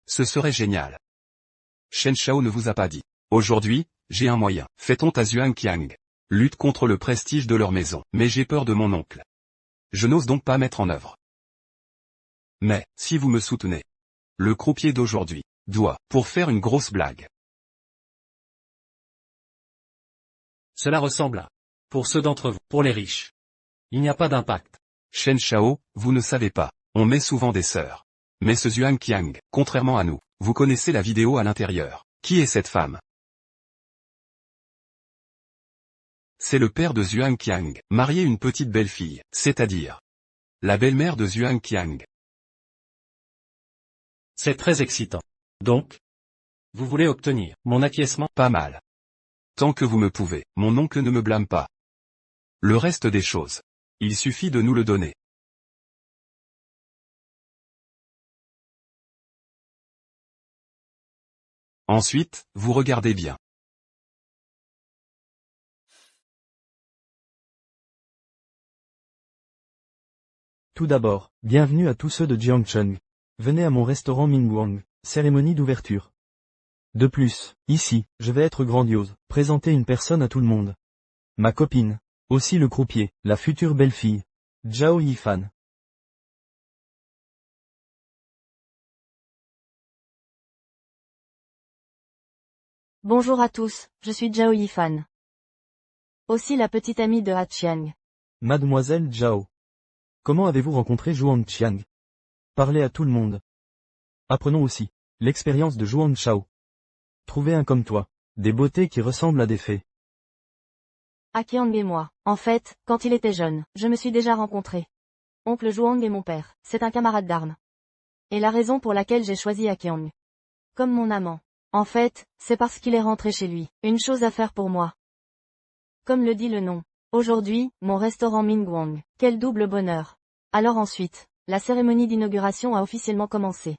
Ce serait génial. Shen Shao ne vous a pas dit. Aujourd'hui, j'ai un moyen. Fait honte à Zhuang Qiang. Lutte contre le prestige de leur maison. Mais j'ai peur de mon oncle. Je n'ose donc pas mettre en œuvre. Mais, si vous me soutenez, le croupier d'aujourd'hui doit, pour faire une grosse blague.
Cela ressemble à. Pour ceux d'entre vous, pour les riches. Il n'y a pas d'impact.
Shen Shao, vous ne savez pas. On met souvent des sœurs. Mais ce Zhuang Qiang, contrairement à nous, vous connaissez la vidéo à l'intérieur. Qui est cette femme? C'est le père de Zhuang Qiang, marié une petite belle-fille, c'est-à-dire la belle-mère de Zhuang Qiang.
C'est très excitant. Donc, vous voulez obtenir mon acquiescement?
Pas mal. Tant que vous me pouvez, mon oncle ne me blâme pas. Le reste des choses. Il suffit de nous le donner. Ensuite, vous regardez bien.
Tout d'abord, bienvenue à tous ceux de Jiangcheng. Venez à mon restaurant Mingguang, cérémonie d'ouverture. De plus, ici, je vais être grandiose, présenter une personne à tout le monde. Ma copine. Aussi le croupier, la future belle-fille. Zhao Yifan.
Bonjour à tous, je suis Zhao Yifan. Aussi la petite amie de Ha Qiang.
Mademoiselle Zhao. Comment avez-vous rencontré Zhuang Qiang? Parlez à tout le monde. Apprenons aussi l'expérience de Zhuang Shao. Trouvez un comme toi. Des beautés qui ressemblent à des fées.
Ha Qiang et moi. En fait, quand il était jeune, je me suis déjà rencontré. Oncle Zhuang est mon père, c'est un camarade d'armes. Et la raison pour laquelle j'ai choisi Ha Qiang comme mon amant. En fait, c'est parce qu'il est rentré chez lui. Une chose à faire pour moi. Comme le dit le nom. Aujourd'hui, mon restaurant Mingguang. Quel double bonheur. Alors ensuite, la cérémonie d'inauguration a officiellement commencé.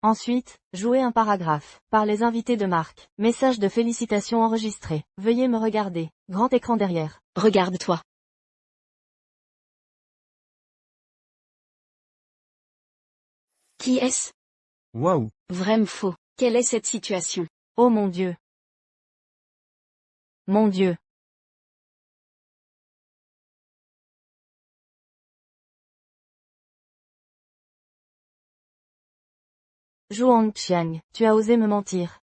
Ensuite, jouer un paragraphe, par les invités de marque. Message de félicitations enregistré. Veuillez me regarder. Grand écran derrière.
Regarde-toi. Qui est-ce?
Waouh!
Vraiment faux. Quelle est cette situation?
Oh mon Dieu. Mon Dieu. Zhuang Qiang, tu as osé me mentir.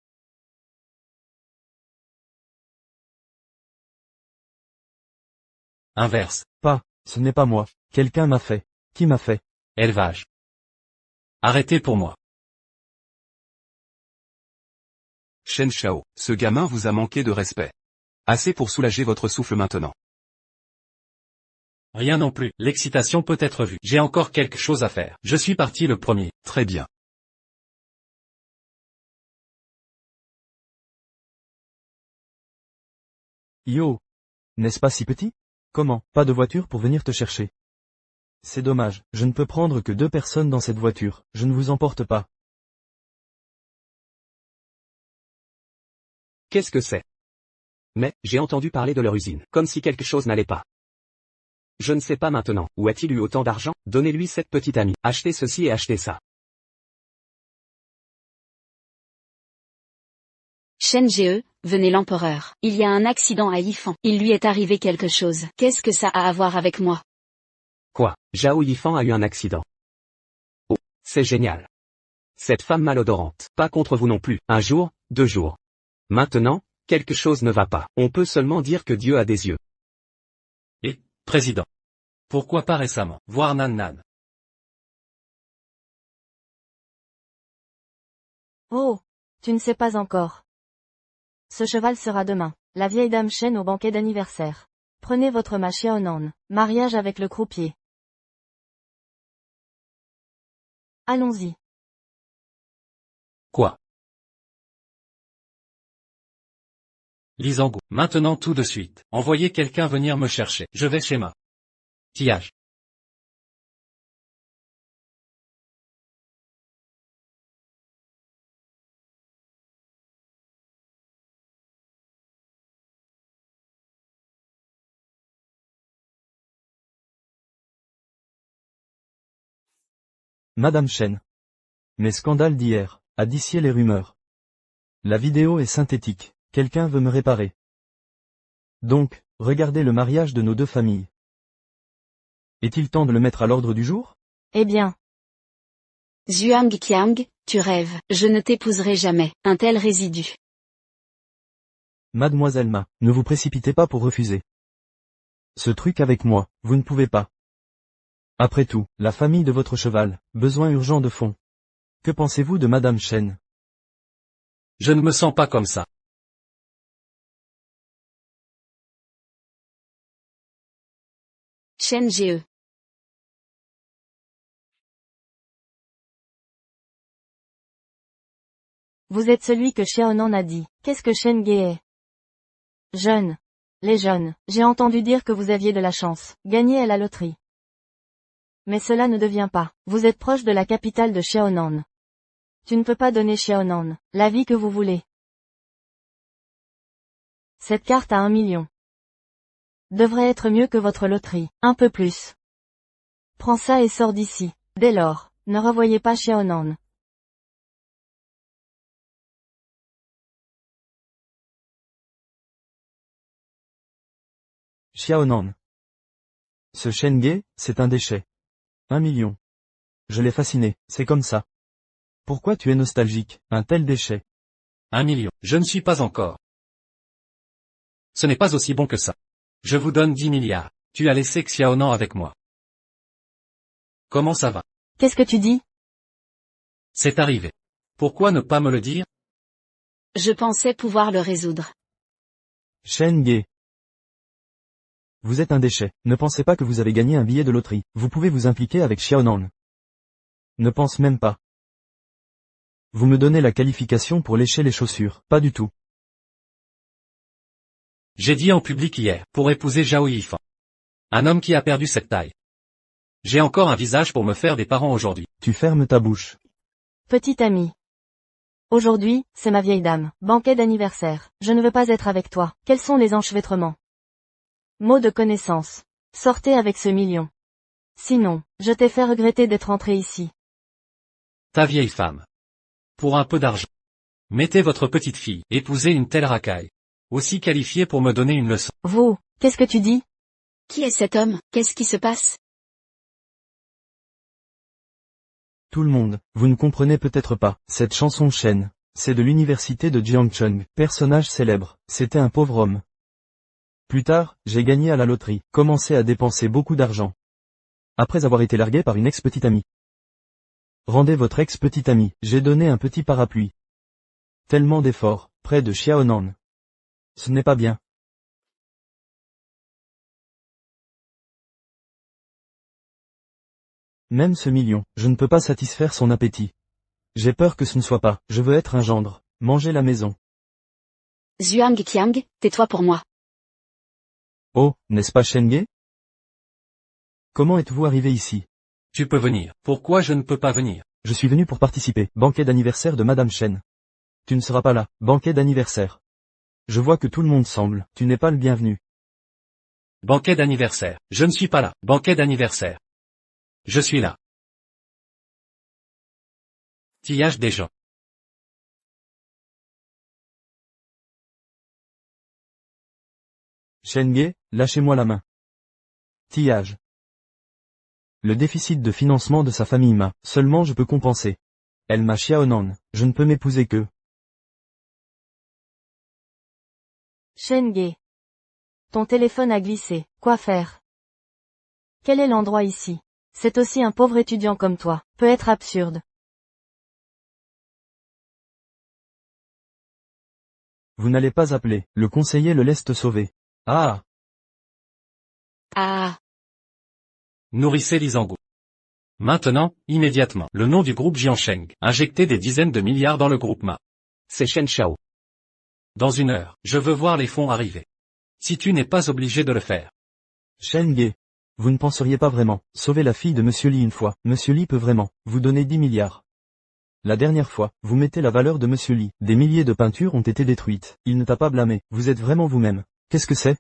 Inverse.
Pas, ce n'est pas moi. Quelqu'un m'a fait. Qui m'a fait?
Élevage. Arrêtez pour moi.
Shen Shao, ce gamin vous a manqué de respect. Assez pour soulager votre souffle maintenant.
Rien non plus. L'excitation peut être vue. J'ai encore quelque chose à faire. Je suis parti le premier.
Très bien.
Yo! N'est-ce pas si petit? Comment? Pas de voiture pour venir te chercher. C'est dommage, je ne peux prendre que 2 personnes dans cette voiture, je ne vous emporte pas.
Qu'est-ce que c'est? Mais, j'ai entendu parler de leur usine, comme si quelque chose n'allait pas. Je ne sais pas maintenant, où a-t-il eu autant d'argent? Donnez-lui cette petite amie, achetez ceci et achetez ça.
Chen Ge, venez l'empereur. Il y a un accident à Yifan. Il lui est arrivé quelque chose. Qu'est-ce que ça a à voir avec moi?
Quoi? Zhao Yifan a eu un accident. Oh, c'est génial. Cette femme malodorante. Pas contre vous non plus. Un jour, 2 jours. Maintenant, quelque chose ne va pas. On peut seulement dire que Dieu a des yeux.
Et, président. Pourquoi pas récemment? Voir Nan Nan.
Oh, tu ne sais pas encore. Ce cheval sera demain. La vieille dame Chen au banquet d'anniversaire. Prenez votre ma Xiaonan. Mariage avec le croupier. Allons-y.
Quoi? Lisango. Maintenant tout de suite. Envoyez quelqu'un venir me chercher. Je vais chez ma Tillage.
Madame Chen. Mes scandales d'hier, a dissipé les rumeurs. La vidéo est synthétique, quelqu'un veut me réparer. Donc, regardez le mariage de nos 2 familles. Est-il temps de le mettre à l'ordre du jour?
Eh bien.
Zhuang Qiang, tu rêves. Je ne t'épouserai jamais. Un tel résidu.
Mademoiselle Ma, ne vous précipitez pas pour refuser. Ce truc avec moi, vous ne pouvez pas. Après tout, la famille de votre cheval, besoin urgent de fonds. Que pensez-vous de Madame Chen?
Je ne me sens pas comme ça.
Chen Ge.
Vous êtes celui que Xiaonan a dit. Qu'est-ce que Shen Ge est? Jeune. Les jeunes. J'ai entendu dire que vous aviez de la chance. Gagner à la loterie. Mais cela ne devient pas. Vous êtes proche de la capitale de Xiaonan. Tu ne peux pas donner Xiaonan la vie que vous voulez. Cette carte à 1 million. Devrait être mieux que votre loterie. Un peu plus. Prends ça et sors d'ici. Dès lors, ne revoyez pas Xiaonan.
Xiaonan. Ce Shenge, c'est un déchet. 1 million. Je l'ai fasciné, c'est comme ça. Pourquoi tu es nostalgique, un tel déchet?
1 million. Je ne suis pas encore. Ce n'est pas aussi bon que ça. Je vous donne 10 milliards. Tu as laissé Xiaonan avec moi. Comment ça va?
Qu'est-ce que tu dis?
C'est arrivé. Pourquoi ne pas me le dire?
Je pensais pouvoir le résoudre.
Shenge. Vous êtes un déchet, ne pensez pas que vous avez gagné un billet de loterie, vous pouvez vous impliquer avec Xiaonan. Ne pense même pas. Vous me donnez la qualification pour lécher les chaussures, pas du tout.
J'ai dit en public hier, pour épouser Zhao Yifan. Un homme qui a perdu cette taille. J'ai encore un visage pour me faire des parents aujourd'hui.
Tu fermes ta bouche.
Petit ami. Aujourd'hui, c'est ma vieille dame. Banquet d'anniversaire. Je ne veux pas être avec toi. Quels sont les enchevêtrements? Mot de connaissance. Sortez avec ce million. Sinon, je t'ai fait regretter d'être entré ici.
Ta vieille femme. Pour un peu d'argent. Mettez votre petite fille, épouser une telle racaille. Aussi qualifiée pour me donner une leçon.
Vous, qu'est-ce que tu dis?
Qui est cet homme? Qu'est-ce qui se passe?
Tout le monde, vous ne comprenez peut-être pas, cette chanson Shen, c'est de l'université de Jiangcheng, personnage célèbre, c'était un pauvre homme. Plus tard, j'ai gagné à la loterie, commencé à dépenser beaucoup d'argent. Après avoir été largué par une ex-petite amie. Rendez votre ex-petite amie, j'ai donné un petit parapluie. Tellement d'efforts, près de Xiaonan. Ce n'est pas bien. Même ce million, je ne peux pas satisfaire son appétit. J'ai peur que ce ne soit pas, je veux être un gendre, manger la maison.
Zhuang Qiang, tais-toi pour moi.
Oh, n'est-ce pas Shenge? Comment êtes-vous arrivé ici?
Tu peux venir. Pourquoi je ne peux pas venir?
Je suis venu pour participer, banquet d'anniversaire de Madame Chen. Tu ne seras pas là, banquet d'anniversaire. Je vois que tout le monde semble, tu n'es pas le bienvenu.
Banquet d'anniversaire. Je ne suis pas là. Banquet d'anniversaire. Je suis là. Tillage des gens.
Shen-Ge, lâchez-moi la main. Tillage. Le déficit de financement de sa famille m'a, seulement je peux compenser. Elle m'a Xiaonan, je ne peux m'épouser que.
Shen-Ge. Ton téléphone a glissé, quoi faire? Quel est l'endroit ici? C'est aussi un pauvre étudiant comme toi, peut être absurde.
Vous n'allez pas appeler, le conseiller le laisse te sauver. Ah!
Ah,
Nourrissez Lizango. Maintenant, immédiatement, le nom du groupe Jiansheng. Injectez des dizaines de milliards dans le groupe Ma.
C'est Shen Shao.
Dans 1 heure, je veux voir les fonds arriver. Si tu n'es pas obligé de le faire.
Shen-Ge. Vous ne penseriez pas vraiment, sauver la fille de Monsieur Li une fois, Monsieur Li peut vraiment, vous donner 10 milliards. La dernière fois, vous mettez la valeur de Monsieur Li, des milliers de peintures ont été détruites, il ne t'a pas blâmé, vous êtes vraiment vous-même. Qu'est-ce que c'est?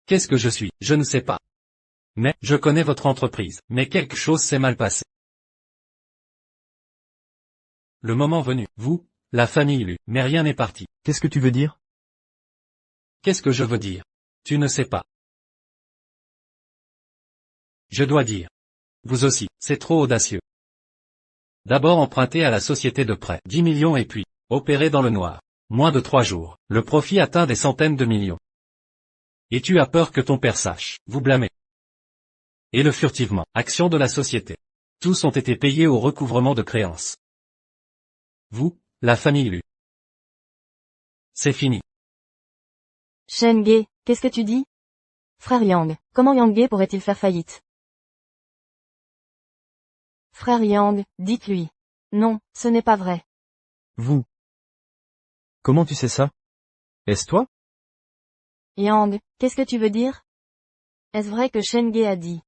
Qu'est-ce que je suis? Je ne sais pas. Mais, je connais votre entreprise, mais quelque chose s'est mal passé. Le moment venu, vous, la famille Lu, mais rien n'est parti.
Qu'est-ce que tu veux dire?
Qu'est-ce que je veux dire? Tu ne sais pas. Je dois dire. Vous aussi, c'est trop audacieux. D'abord emprunter à la société de prêt 10 millions et puis, opérer dans le noir. Moins de 3 jours, le profit atteint des centaines de millions. Et tu as peur que ton père sache, vous blâmez. Et le furtivement, action de la société. Tous ont été payés au recouvrement de créances. Vous, la famille Lu. C'est fini.
Shen-Ge, qu'est-ce que tu dis? Frère Yang, comment Yang-Ge pourrait-il faire faillite? Frère Yang, dites-lui. Non, ce n'est pas vrai.
Vous. Comment tu sais ça? Est-ce toi?
Yang, qu'est-ce que tu veux dire? Est-ce vrai que Shen-Ge a dit?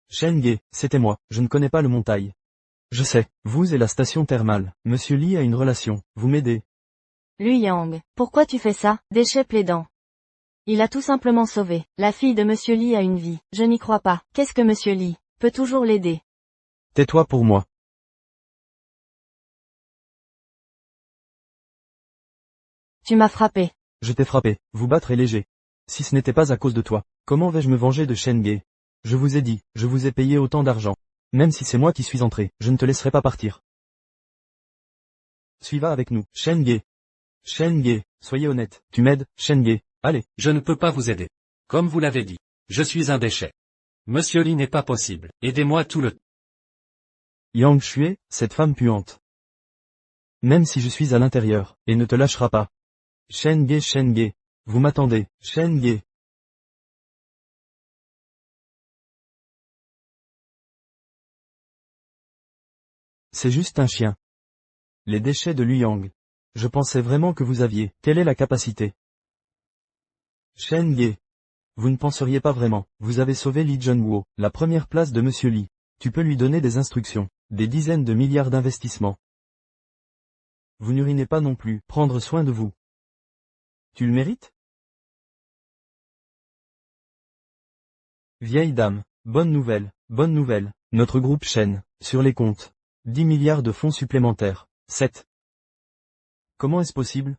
Shen-Ge, c'était moi, je ne connais pas le montail. Je sais, vous et la station thermale, Monsieur Li a une relation, vous m'aidez.
Lui Yang, pourquoi tu fais ça? Déchet plaidant. Il a tout simplement sauvé. La fille de Monsieur Li a une vie. Je n'y crois pas. Qu'est-ce que Monsieur Li peut toujours l'aider?
Tais-toi pour moi.
Tu m'as frappé.
Je t'ai frappé, vous battre est léger. Si ce n'était pas à cause de toi, comment vais-je me venger de Shen-Ge? Je vous ai dit, je vous ai payé autant d'argent. Même si c'est moi qui suis entré, je ne te laisserai pas partir. Suiva avec nous, Shen-Ge. Shen-Ge, soyez honnête, tu m'aides, Shen-Ge, allez.
Je ne peux pas vous aider. Comme vous l'avez dit. Je suis un déchet. Monsieur Li n'est pas possible. Aidez-moi tout le temps.
Yang Shui, cette femme puante. Même si je suis à l'intérieur, et ne te lâchera pas. Shen-Ge, Shen-Ge. Vous m'attendez, Shen-Ge. C'est juste un chien. Les déchets de Luyang. Je pensais vraiment que vous aviez, quelle est la capacité? Shen-Ge. Vous ne penseriez pas vraiment, vous avez sauvé Li Junwo, la première place de Monsieur Li. Tu peux lui donner des instructions, des dizaines de milliards d'investissements. Vous n'urinez pas non plus, prendre soin de vous. Tu le mérites? Vieille dame, bonne nouvelle, notre groupe Shen, sur les comptes. 10 milliards de fonds supplémentaires. 7. Comment est-ce possible?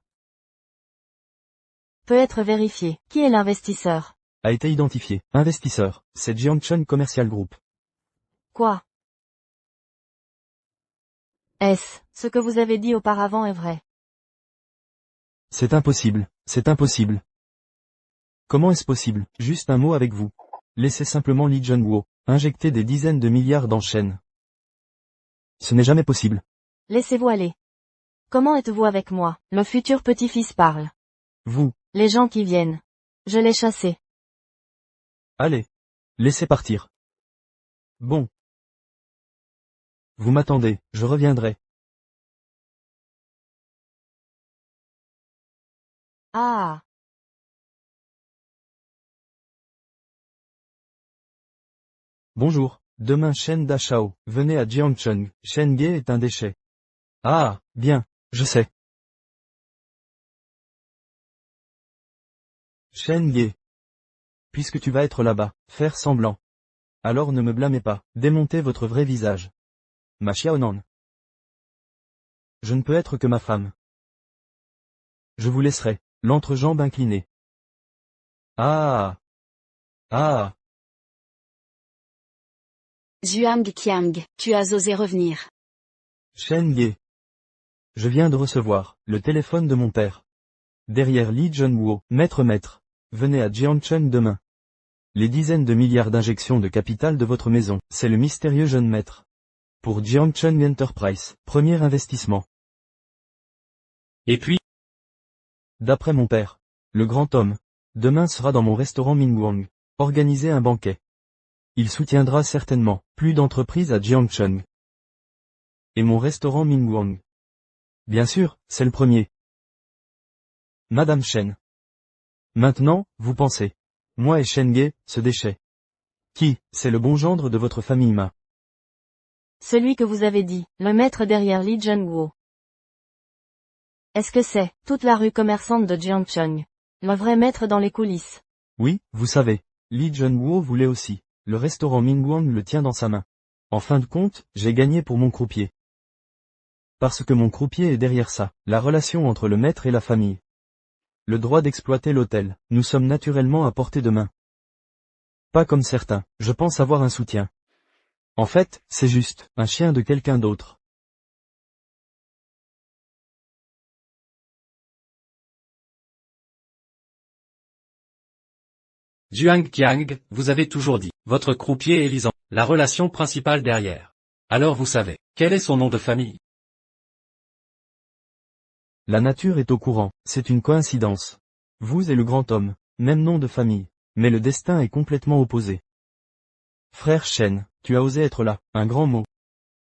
Peut être vérifié. Qui est l'investisseur?
A été identifié. Investisseur, c'est Jiangchun Commercial Group.
Quoi? Est-ce ce que vous avez dit auparavant est vrai?
C'est impossible, c'est impossible. Comment est-ce possible? Juste un mot avec vous. Laissez simplement Li Junwo, injecter des dizaines de milliards dans Shen. Ce n'est jamais possible.
Laissez-vous aller. Comment êtes-vous avec moi? Le futur petit-fils parle.
Vous,
Les gens qui viennent. Je l'ai chassé.
allez. Laissez partir. Bon. Vous m'attendez, je reviendrai.
Ah.
Bonjour, demain Shen Da Shao, venez à Jiangcheng, Shen-Ge est un déchet. Ah, bien, je sais. Shen-Ge. Puisque tu vas être là-bas, faire semblant. Alors ne me blâmez pas, démontez votre vrai visage. Ma Xiaonan. Je ne peux être que ma femme. Je vous laisserai. l'entrejambe inclinée. Ah. Ah.
Zhuang Qiang, tu as osé revenir.
Shen Ge. Je viens de recevoir le téléphone de mon père. Derrière Li Junwo, maître, venez à Jiangcheng demain. Les dizaines de milliards d'injections de capital de votre maison, c'est le mystérieux jeune maître. Pour Jiangcheng Enterprise, premier investissement.
Et puis,
D'après mon père, le grand homme, demain sera dans mon restaurant Mingguang, organiser un banquet. Il soutiendra certainement plus d'entreprises à Jiangcheng. Et mon restaurant Mingguang. Bien sûr, c'est le premier. Madame Shen. Maintenant, vous pensez. Moi et Shen Ge, ce déchet. Qui, c'est le bon gendre de votre famille Ma.
Celui que vous avez dit, le maître derrière Li Junwo. Est-ce que c'est toute la rue commerçante de Jiangcheng? Le vrai maître dans les coulisses.
Oui, vous savez. Li Junwo voulait aussi. Le restaurant Mingguang le tient dans sa main. En fin de compte, j'ai gagné pour mon croupier. Parce que mon croupier est derrière ça, la relation entre le maître et la famille. Le droit d'exploiter l'hôtel, nous sommes naturellement à portée de main. Pas comme certains, je pense avoir un soutien. En fait, c'est juste, un chien de quelqu'un d'autre.
Zhuang Qiang, vous avez toujours dit, votre croupier est lisant, la relation principale derrière. Alors vous savez, quel est son nom de famille?
La nature est au courant, c'est une coïncidence. Vous et le grand homme, même nom de famille, mais le destin est complètement opposé. Frère Shen, tu as osé être là, un grand mot.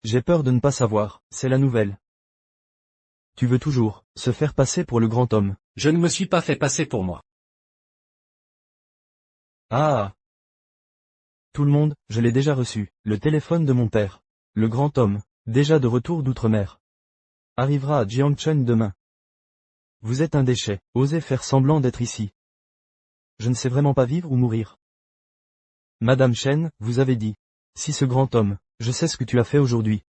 J'ai peur de ne pas savoir, c'est la nouvelle. Tu veux toujours, se faire passer pour le grand homme.
Je ne me suis pas fait passer pour moi.
Ah. Tout le monde, je l'ai déjà reçu, le téléphone de mon père. Le grand homme, déjà de retour d'outre-mer. Arrivera à Jiangcheng demain. Vous êtes un déchet, osez faire semblant d'être ici. Je ne sais vraiment pas vivre ou mourir. Madame Shen, vous avez dit. Si ce grand homme, je sais ce que tu as fait aujourd'hui.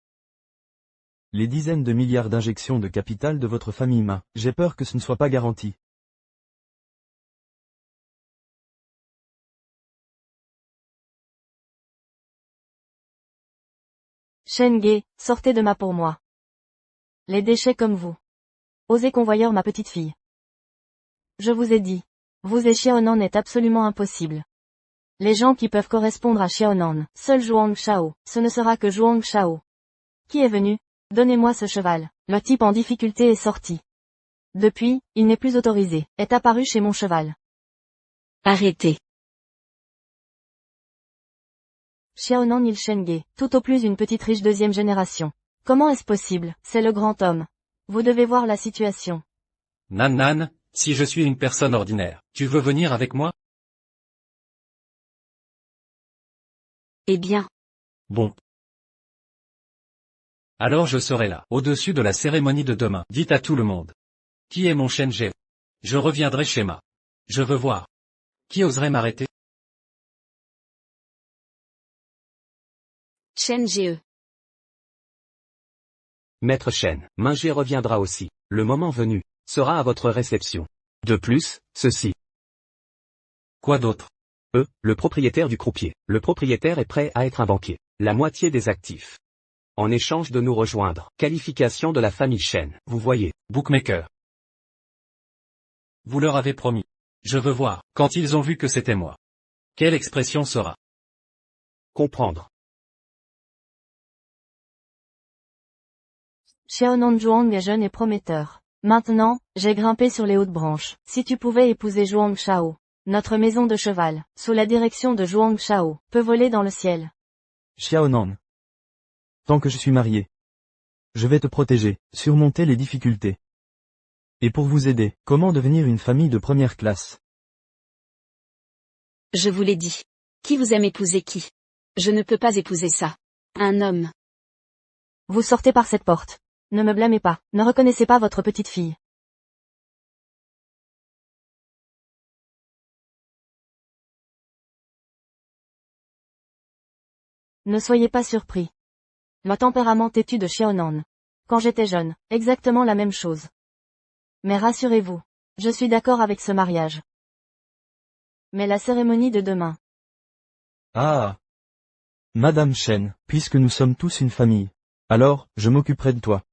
Les dizaines de milliards d'injections de capital de votre famille Ma, j'ai peur que ce ne soit pas garanti.
Shen Ge, sortez de ma pour moi. Les déchets comme vous. Osez convoyeur ma petite fille. Je vous ai dit. Vous et Xiaonan est absolument impossible. Les gens qui peuvent correspondre à Xiaonan, seul Zhuang Shao, ce ne sera que Zhuang Shao. Qui est venu? Donnez-moi ce cheval. Le type en difficulté est sorti. Depuis, il n'est plus autorisé, est apparu chez mon cheval.
Arrêtez.
Xiaonan il Shen Ge, tout au plus une petite riche deuxième génération. Comment est-ce possible? C'est le grand homme. Vous devez voir la situation.
Nan, si je suis une personne ordinaire, tu veux venir avec moi?
Eh bien.
Bon. Alors je serai là, au-dessus de la cérémonie de demain. Dites à tout le monde. Qui est mon Shen Ge? Je reviendrai chez Ma. Je veux voir. Qui oserait m'arrêter?
Shen Ge.
Maître Shen, Mingé reviendra aussi, le moment venu, sera à votre réception. De plus, ceci.
Quoi d'autre?
Le propriétaire du croupier. Le propriétaire est prêt à être un banquier. La moitié des actifs. En échange de nous rejoindre. Qualification de la famille Shen. Vous voyez.
Bookmaker. Vous leur avez promis. Je veux voir, quand ils ont vu que c'était moi. Quelle expression sera?
Comprendre.
Xiaonan Zhuang est jeune et prometteur. Maintenant, j'ai grimpé sur les hautes branches. Si tu pouvais épouser Zhuang Shao. Notre maison de cheval, sous la direction de Zhuang Shao, peut voler dans le ciel.
Xiaonan. Tant que je suis marié. Je vais te protéger, surmonter les difficultés. Et pour vous aider, comment devenir une famille de première classe?
Je vous l'ai dit. Qui vous aime épouser qui? Je ne peux pas épouser ça. Un homme.
Vous sortez par cette porte. Ne me blâmez pas, ne reconnaissez pas votre petite fille. Ne soyez pas surpris. Le tempérament têtu de Xiaonan. Quand j'étais jeune, exactement la même chose. Mais rassurez-vous, Je suis d'accord avec ce mariage. Mais la cérémonie de demain.
Ah. Madame Chen, puisque nous sommes tous une famille. Alors, je m'occuperai de toi.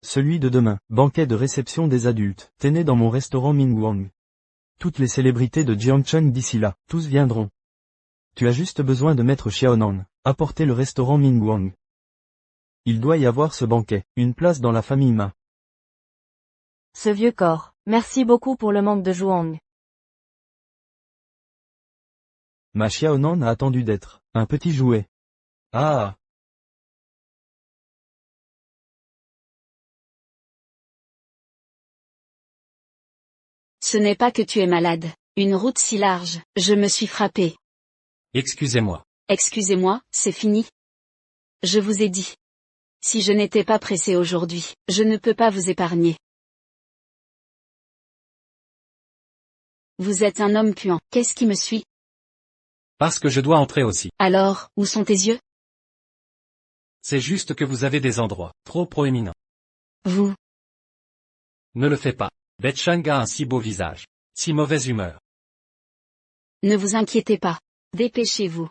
Celui de demain, banquet de réception des adultes, t'es né dans mon restaurant Mingwang. Toutes les célébrités de Jiangcheng d'ici là, tous viendront. Tu as juste besoin de maître Xiaonan, apporter le restaurant Mingwang. Il doit y avoir ce banquet, une place dans la famille Ma.
Ce vieux corps. Merci beaucoup pour le manque de Zhuang.
Ma Xiaonan a attendu d'être un petit jouet. Ah.
Ce n'est pas que tu es malade. Une route si large, je me suis frappé.
Excusez-moi.
Excusez-moi, c'est fini. Je vous ai dit. Si je n'étais pas pressé aujourd'hui, je ne peux pas vous épargner. Vous êtes un homme puant. Qu'est-ce qui me suit?
Parce que je dois entrer aussi.
Alors, où sont tes yeux?
C'est juste que vous avez des endroits trop proéminents.
Vous.
Ne le fais pas. Betchang a un si beau visage. Si mauvaise humeur.
Ne vous inquiétez pas. Dépêchez-vous.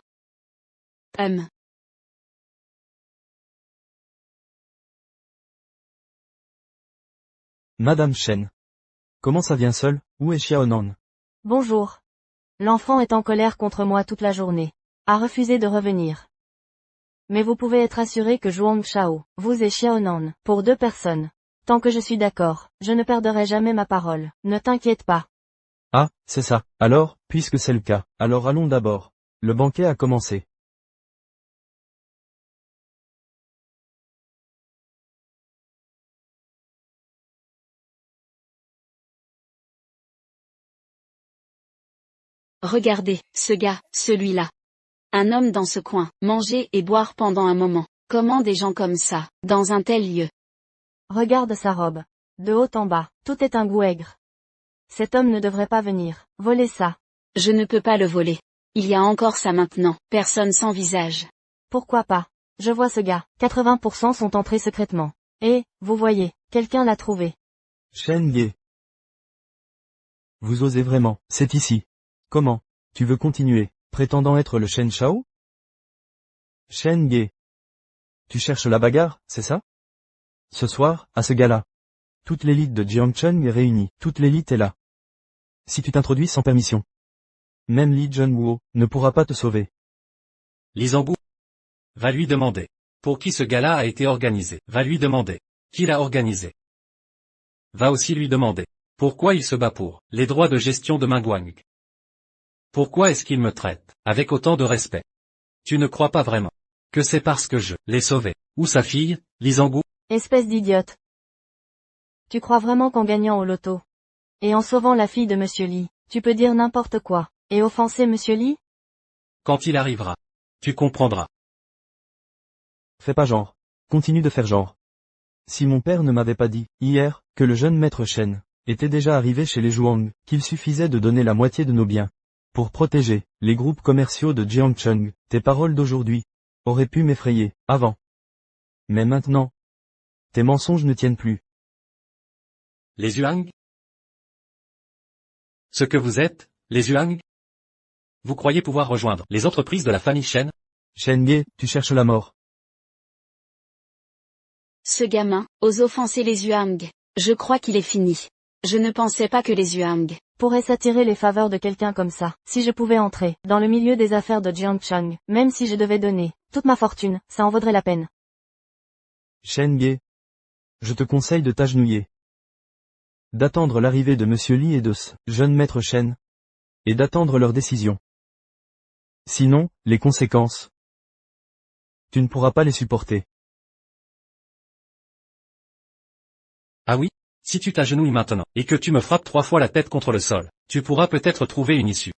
Madame Chen. Comment ça vient seul, où est Xiaonan?
Bonjour. L'enfant est en colère contre moi toute la journée. A refusé de revenir. Mais vous pouvez être assuré que Zhuang Shao, vous et Xiaonan, pour 2 personnes. Tant que je suis d'accord, je ne perdrai jamais ma parole, ne t'inquiète pas.
Ah, c'est ça. Alors, puisque c'est le cas, alors allons d'abord. Le banquet a commencé.
Regardez, ce gars, celui-là. Un homme dans ce coin, manger et boire pendant un moment. Comment des gens comme ça, dans un tel lieu?
Regarde sa robe. De haut en bas, tout est un goût aigre. Cet homme ne devrait pas venir, voler ça.
Je ne peux pas le voler. Il y a encore ça maintenant, personne sans visage.
Pourquoi pas? Je vois ce gars, 80% sont entrés secrètement. Et, vous voyez, quelqu'un l'a trouvé.
Shen Ge. Vous osez vraiment, c'est ici. Comment? Tu veux continuer, prétendant être le Shen Shao? Shen Ge. Tu cherches la bagarre, c'est ça? Ce soir, à ce gala. Toute l'élite de Jiangcheng est réunie, toute l'élite est là. Si tu t'introduis sans permission. Même Li Junwo ne pourra pas te sauver.
Li Zangbu. Va lui demander. Pour qui ce gala a été organisé. Va lui demander. Qui l'a organisé. Va aussi lui demander. Pourquoi il se bat pour les droits de gestion de Mingwang. Pourquoi est-ce qu'il me traite avec autant de respect? Tu ne crois pas vraiment que c'est parce que je l'ai sauvé. Ou sa fille, Li Zangbu?
Espèce d'idiote. Tu crois vraiment qu'en gagnant au loto et en sauvant la fille de Monsieur Li, tu peux dire n'importe quoi, et offenser Monsieur Li?
Quand il arrivera. Tu comprendras.
Fais pas genre. Continue de faire genre. Si mon père ne m'avait pas dit, hier, que le jeune maître Shen était déjà arrivé chez les Zhuang, qu'il suffisait de donner la moitié de nos biens pour protéger les groupes commerciaux de Jiangcheng, tes paroles d'aujourd'hui auraient pu m'effrayer, avant. Mais maintenant, tes mensonges ne tiennent plus.
Les Yuang? Ce que vous êtes, les Yuang? Vous croyez pouvoir rejoindre les entreprises de la famille Shen?
Shen Ge, tu cherches la mort.
Ce gamin, ose offenser les Yuang. Je crois qu'il est fini. Je ne pensais pas que les Yuang
pourraient s'attirer les faveurs de quelqu'un comme ça. Si je pouvais entrer dans le milieu des affaires de Jiangcheng, même si je devais donner toute ma fortune, ça en vaudrait la peine.
Shen Ge, je te conseille de t'agenouiller. D'attendre l'arrivée de Monsieur Li et de ce jeune maître Shen. Et d'attendre leur décision. Sinon, les conséquences. Tu ne pourras pas les supporter.
Ah oui? Si tu t'agenouilles maintenant, et que tu me frappes 3 fois la tête contre le sol, tu pourras peut-être trouver une issue.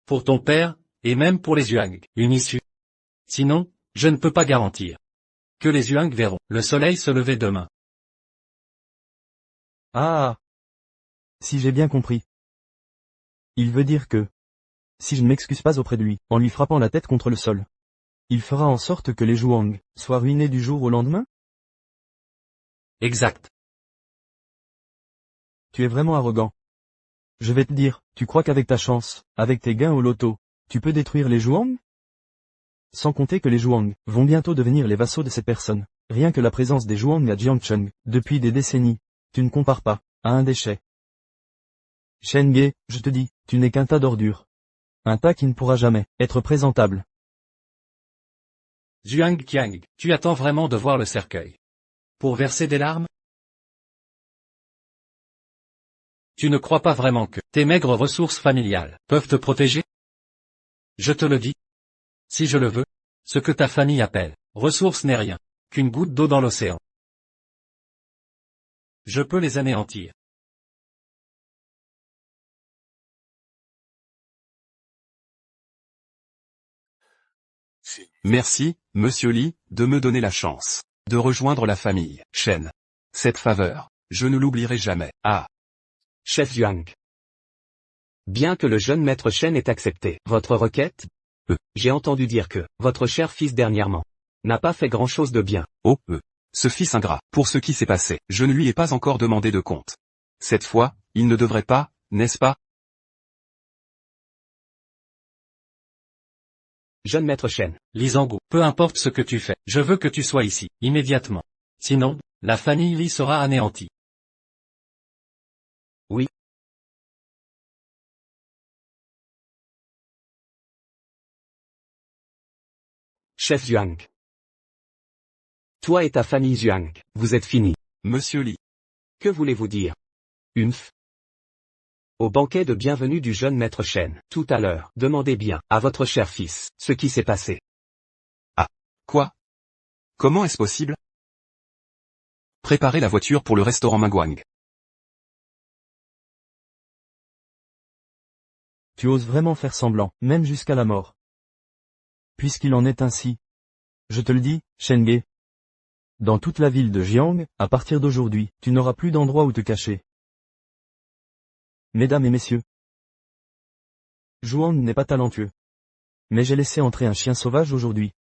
Pour ton père, et même pour les Yuang, une issue. Sinon, je ne peux pas garantir que les Yuang verront le soleil se lever demain.
Ah. Si j'ai bien compris. Il veut dire que, si je ne m'excuse pas auprès de lui, en lui frappant la tête contre le sol, il fera en sorte que les Zhuang soient ruinés du jour au lendemain?
Exact.
tu es vraiment arrogant. Je vais te dire, tu crois qu'avec ta chance, avec tes gains au loto, tu peux détruire les Zhuang? Sans compter que les Zhuang vont bientôt devenir les vassaux de ces personnes. Rien que la présence des Zhuang à Jiangcheng, depuis des décennies, tu ne compares pas à un déchet. Shen Ge, je te dis, tu n'es qu'un tas d'ordures. Un tas qui ne pourra jamais être présentable.
Zhuang Qiang, tu attends vraiment de voir le cercueil. Pour verser des larmes? Tu ne crois pas vraiment que tes maigres ressources familiales peuvent te protéger? Je te le dis. Si je le veux, ce que ta famille appelle ressources n'est rien qu'une goutte d'eau dans l'océan. Je peux les anéantir.
Merci, monsieur Li, de me donner la chance de rejoindre la famille Shen. Cette faveur, je ne l'oublierai jamais. Ah.
Chef Zhuang. Bien que le jeune maître Shen ait accepté votre requête, j'ai entendu dire que votre cher fils dernièrement n'a pas fait grand-chose de bien.
Oh, ce fils ingrat, pour ce qui s'est passé, je ne lui ai pas encore demandé de compte. Cette fois, il ne devrait pas, n'est-ce pas?
Jeune maître Shen.
Li Zhanggu, peu importe ce que tu fais, je veux que tu sois ici, immédiatement. Sinon, la famille Li sera anéantie.
Oui. Chef Zhuang. Toi et ta famille Zhuang, vous êtes finis.
Monsieur Li.
Que voulez-vous dire? Au banquet de bienvenue du jeune maître Shen, tout à l'heure, demandez bien, à votre cher fils, ce qui s'est passé.
Ah. Quoi? Comment est-ce possible? Préparez la voiture pour le restaurant Mingguang.
Tu oses vraiment faire semblant, même jusqu'à la mort. Puisqu'il en est ainsi. Je te le dis, Shen Ge. Dans toute la ville de Jiang, à partir d'aujourd'hui, tu n'auras plus d'endroit où te cacher. Mesdames et messieurs. Zhuang n'est pas talentueux. Mais j'ai laissé entrer un chien sauvage aujourd'hui.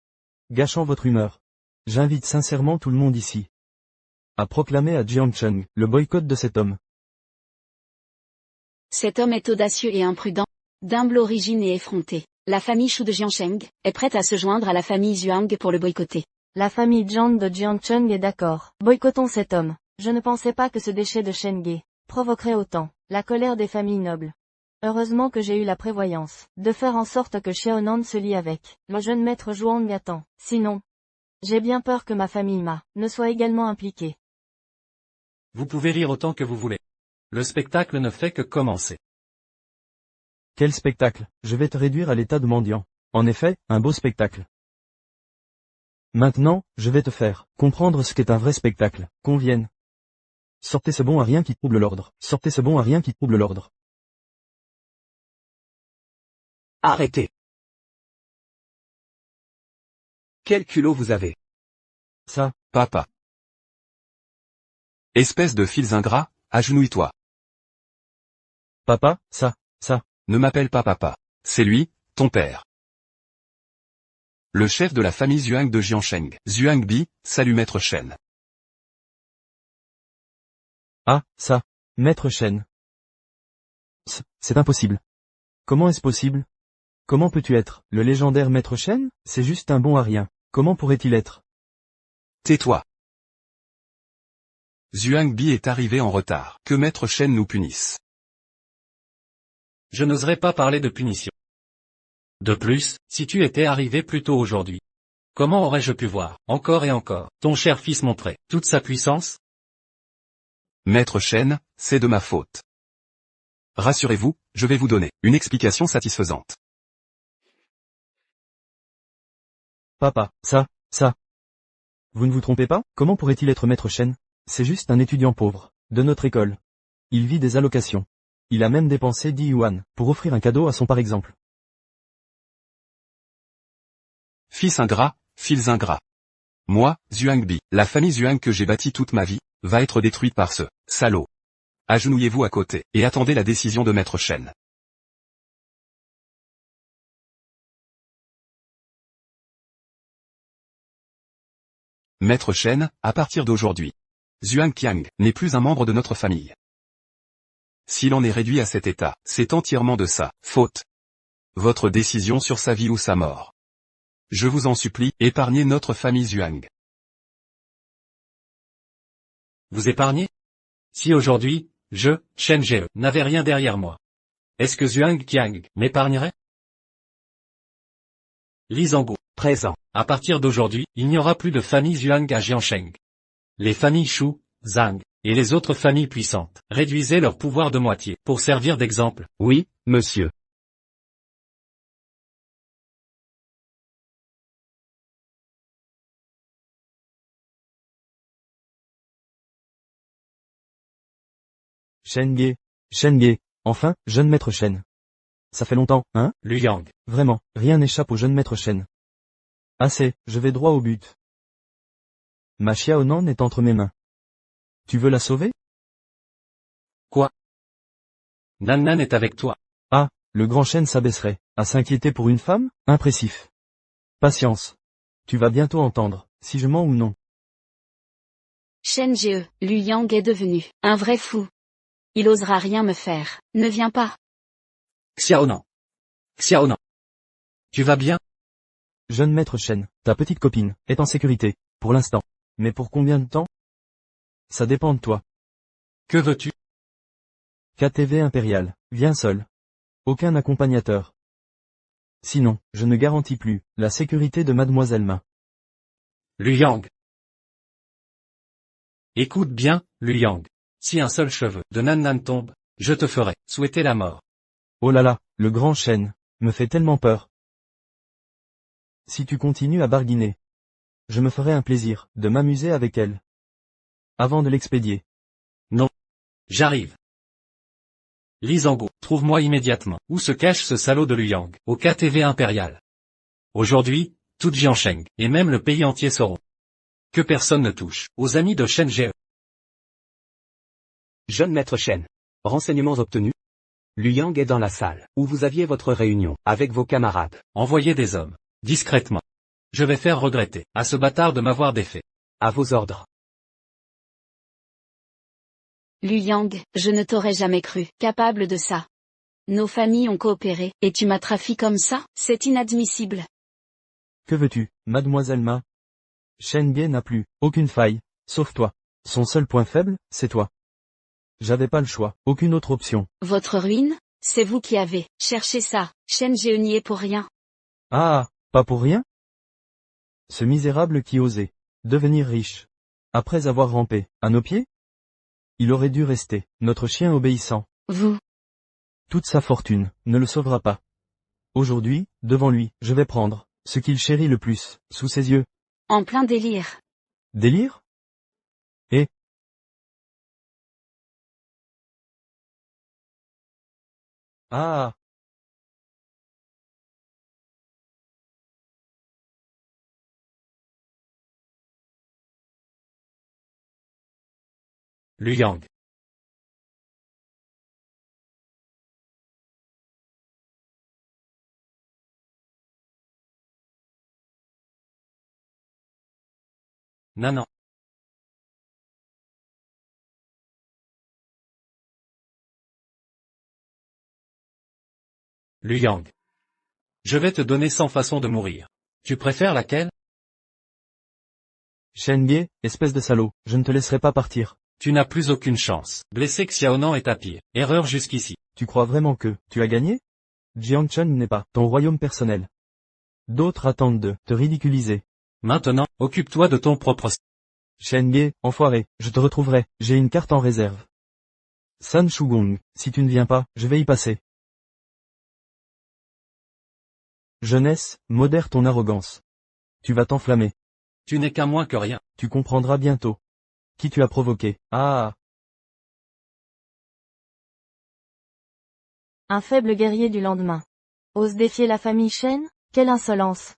Gâchant votre humeur. J'invite sincèrement tout le monde ici à proclamer à Jiangcheng le boycott de cet homme.
Cet homme est audacieux et imprudent, d'humble origine et effronté. La famille Shu de Jiangcheng est prête à se joindre à la famille Zhuang pour le boycotter.
La famille Zhang de Jiangcheng est d'accord. Boycottons cet homme. Je ne pensais pas que ce déchet de Shen Ge provoquerait autant la colère des familles nobles. Heureusement que j'ai eu la prévoyance de faire en sorte que Xiaonan se lie avec le jeune maître Zhuang à temps. Sinon, j'ai bien peur que ma famille Ma ne soit également impliquée.
Vous pouvez rire autant que vous voulez. Le spectacle ne fait que commencer.
Quel spectacle, je vais te réduire à l'état de mendiant. En effet, un beau spectacle. Maintenant, je vais te faire comprendre ce qu'est un vrai spectacle. Qu'on vienne. Sortez ce bon à rien qui trouble l'ordre. Sortez ce bon à rien qui trouble l'ordre.
Arrêtez. Quel culot vous avez?
Ça,
Papa. Espèce de fils ingrats, agenouille-toi.
papa, ça.
Ne m'appelle pas papa. C'est lui, ton père. Le chef de la famille Zhuang de Jiangcheng. Zhuang Bi, salut maître Shen.
Ah, ça. Maître Shen. C'est impossible. Comment est-ce possible? Comment peux-tu être le légendaire maître Shen? C'est juste un bon à rien. Comment pourrait-il être?
Tais-toi. Zhuang Bi est arrivé en retard. Que maître Shen nous punisse.
Je n'oserais pas parler de punition. De plus, si tu étais arrivé plus tôt aujourd'hui, comment aurais-je pu voir, encore et encore, ton cher fils montrer toute sa puissance?
Maître Shen, c'est de ma faute. Rassurez-vous, je vais vous donner une explication satisfaisante.
Papa, ça. Vous ne vous trompez pas? Comment pourrait-il être maître Shen? C'est juste un étudiant pauvre, de notre école. Il vit des allocations. Il a même dépensé 10 yuan, pour offrir un cadeau à son par exemple.
Fils ingrat, fils ingrats. Moi, Zhuang Bi, la famille Zhuang que j'ai bâtie toute ma vie, va être détruite par ce salaud. Agenouillez-vous à côté, et attendez la décision de maître Shen. Maître Shen, à partir d'aujourd'hui, Zhuang Qiang n'est plus un membre de notre famille. S'il en est réduit à cet état, c'est entièrement de sa faute. Votre décision sur sa vie ou sa mort. Je vous en supplie, épargnez notre famille Zhuang.
Vous épargnez? Si aujourd'hui, Chen Jie, n'avais rien derrière moi. Est-ce que Zhuang Qiang m'épargnerait? Li Zhangguo.
Présent.
À partir d'aujourd'hui, il n'y aura plus de famille Zhuang à Jiansheng. Les familles Shu, Zhang, et les autres familles puissantes, réduisaient leur pouvoir de moitié, pour servir d'exemple.
Oui, monsieur.
Shen Ge, enfin, jeune maître Shen. Ça fait longtemps, hein?
Lu Yang.
Vraiment, rien n'échappe au jeune maître Shen. Assez, je vais droit au but. Ma Xiaonan est entre mes mains. Tu veux la sauver?
Quoi? Nan Nan est avec toi.
Ah, le grand Shen s'abaisserait, à s'inquiéter pour une femme? Impressif. Patience. Tu vas bientôt entendre, si je mens ou non.
Shen Jie, Lu Yang est devenu un vrai fou. Il osera rien me faire. Ne viens pas.
Xiaonan. Xiaonan. Tu vas bien?
Jeune maître Shen, ta petite copine, est en sécurité, pour l'instant. Mais pour combien de temps? Ça dépend de toi.
Que veux-tu?
KTV impérial, viens seul. Aucun accompagnateur. Sinon, je ne garantis plus la sécurité de mademoiselle Ma.
Lu Yang. Écoute bien, Lu Yang. Si un seul cheveu de Nan Nan tombe, je te ferai souhaiter la mort.
Oh là là, le grand Shen, me fait tellement peur. Si tu continues à barguiner, je me ferai un plaisir de m'amuser avec elle. Avant de l'expédier.
Non. J'arrive. Li Zhangguo, trouve-moi immédiatement où se cache ce salaud de Lu Yang, au KTV impérial. Aujourd'hui, toute Jiansheng, et même le pays entier sauront que personne ne touche aux amis de Shen Jie.
Jeune maître Shen. Renseignements obtenus. Lu Yang est dans la salle, où vous aviez votre réunion, avec vos camarades.
Envoyez des hommes, discrètement. Je vais faire regretter à ce bâtard de m'avoir défait.
À vos ordres.
Lu Yang, je ne t'aurais jamais cru capable de ça. Nos familles ont coopéré, et tu m'as trafi comme ça? C'est inadmissible.
Que veux-tu, mademoiselle Ma? Shen Ge n'a plus aucune faille, sauf toi. Son seul point faible, c'est toi. J'avais pas le choix, aucune autre option.
Votre ruine? C'est vous qui avez cherché ça. Shen Jie n'y est pour rien.
Ah, pas pour rien? Ce misérable qui osait devenir riche, après avoir rampé à nos pieds? Il aurait dû rester notre chien obéissant.
Vous.
Toute sa fortune ne le sauvera pas. Aujourd'hui, devant lui, je vais prendre ce qu'il chérit le plus, sous ses yeux.
En plein délire.
Délire? Et ah,
Lu Yang. Non. Lu Yang. Je vais te donner 100 façons de mourir. Tu préfères laquelle?
Shen Ge, espèce de salaud, je ne te laisserai pas partir.
Tu n'as plus aucune chance. Blesser Xiaonan est ta pire erreur jusqu'ici.
Tu crois vraiment que tu as gagné? Jiangchen n'est pas ton royaume personnel. D'autres attendent de te ridiculiser.
Maintenant, occupe-toi de ton propre...
Shen Ge, enfoiré, je te retrouverai, j'ai une carte en réserve. San Shugong, si tu ne viens pas, je vais y passer. Jeunesse, modère ton arrogance. Tu vas t'enflammer.
Tu n'es qu'un moins que rien.
Tu comprendras bientôt. Qui tu as provoqué? Ah.
Un faible guerrier du lendemain. Ose défier la famille Shen? Quelle insolence.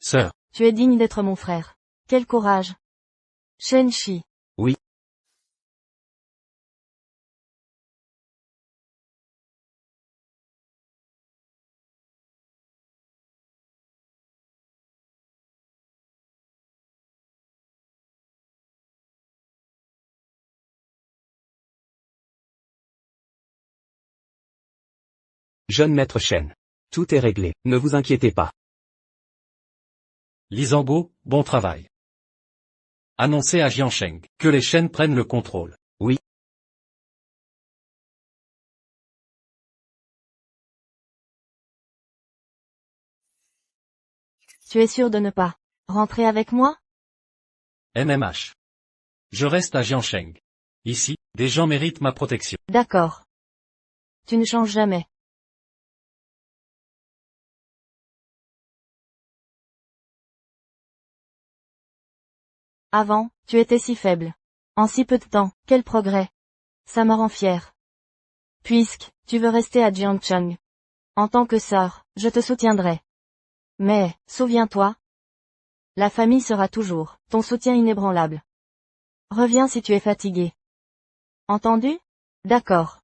Sœur.
Tu es digne d'être mon frère. Quel courage. Shen Shi.
Oui. jeune maître Shen. Tout est réglé, ne vous inquiétez pas.
Li Zhangbo, bon travail. Annoncez à Jiansheng que les Shen prennent le contrôle.
Oui.
Tu es sûr de ne pas rentrer avec moi?
MMH. Je reste à Jiansheng. Ici, des gens méritent ma protection.
D'accord. Tu ne changes jamais. Avant, tu étais si faible. En si peu de temps, quel progrès. Ça me rend fier. Puisque, tu veux rester à Jiangcheng. En tant que sœur, je te soutiendrai. Mais, souviens-toi. La famille sera toujours ton soutien inébranlable. Reviens si tu es fatigué. Entendu? D'accord.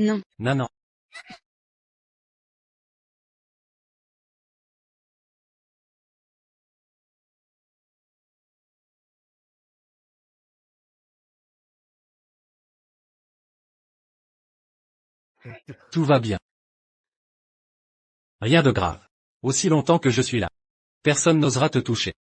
Non.
Non. Tout va bien. Rien de grave. Aussi longtemps que je suis là. Personne n'osera te toucher.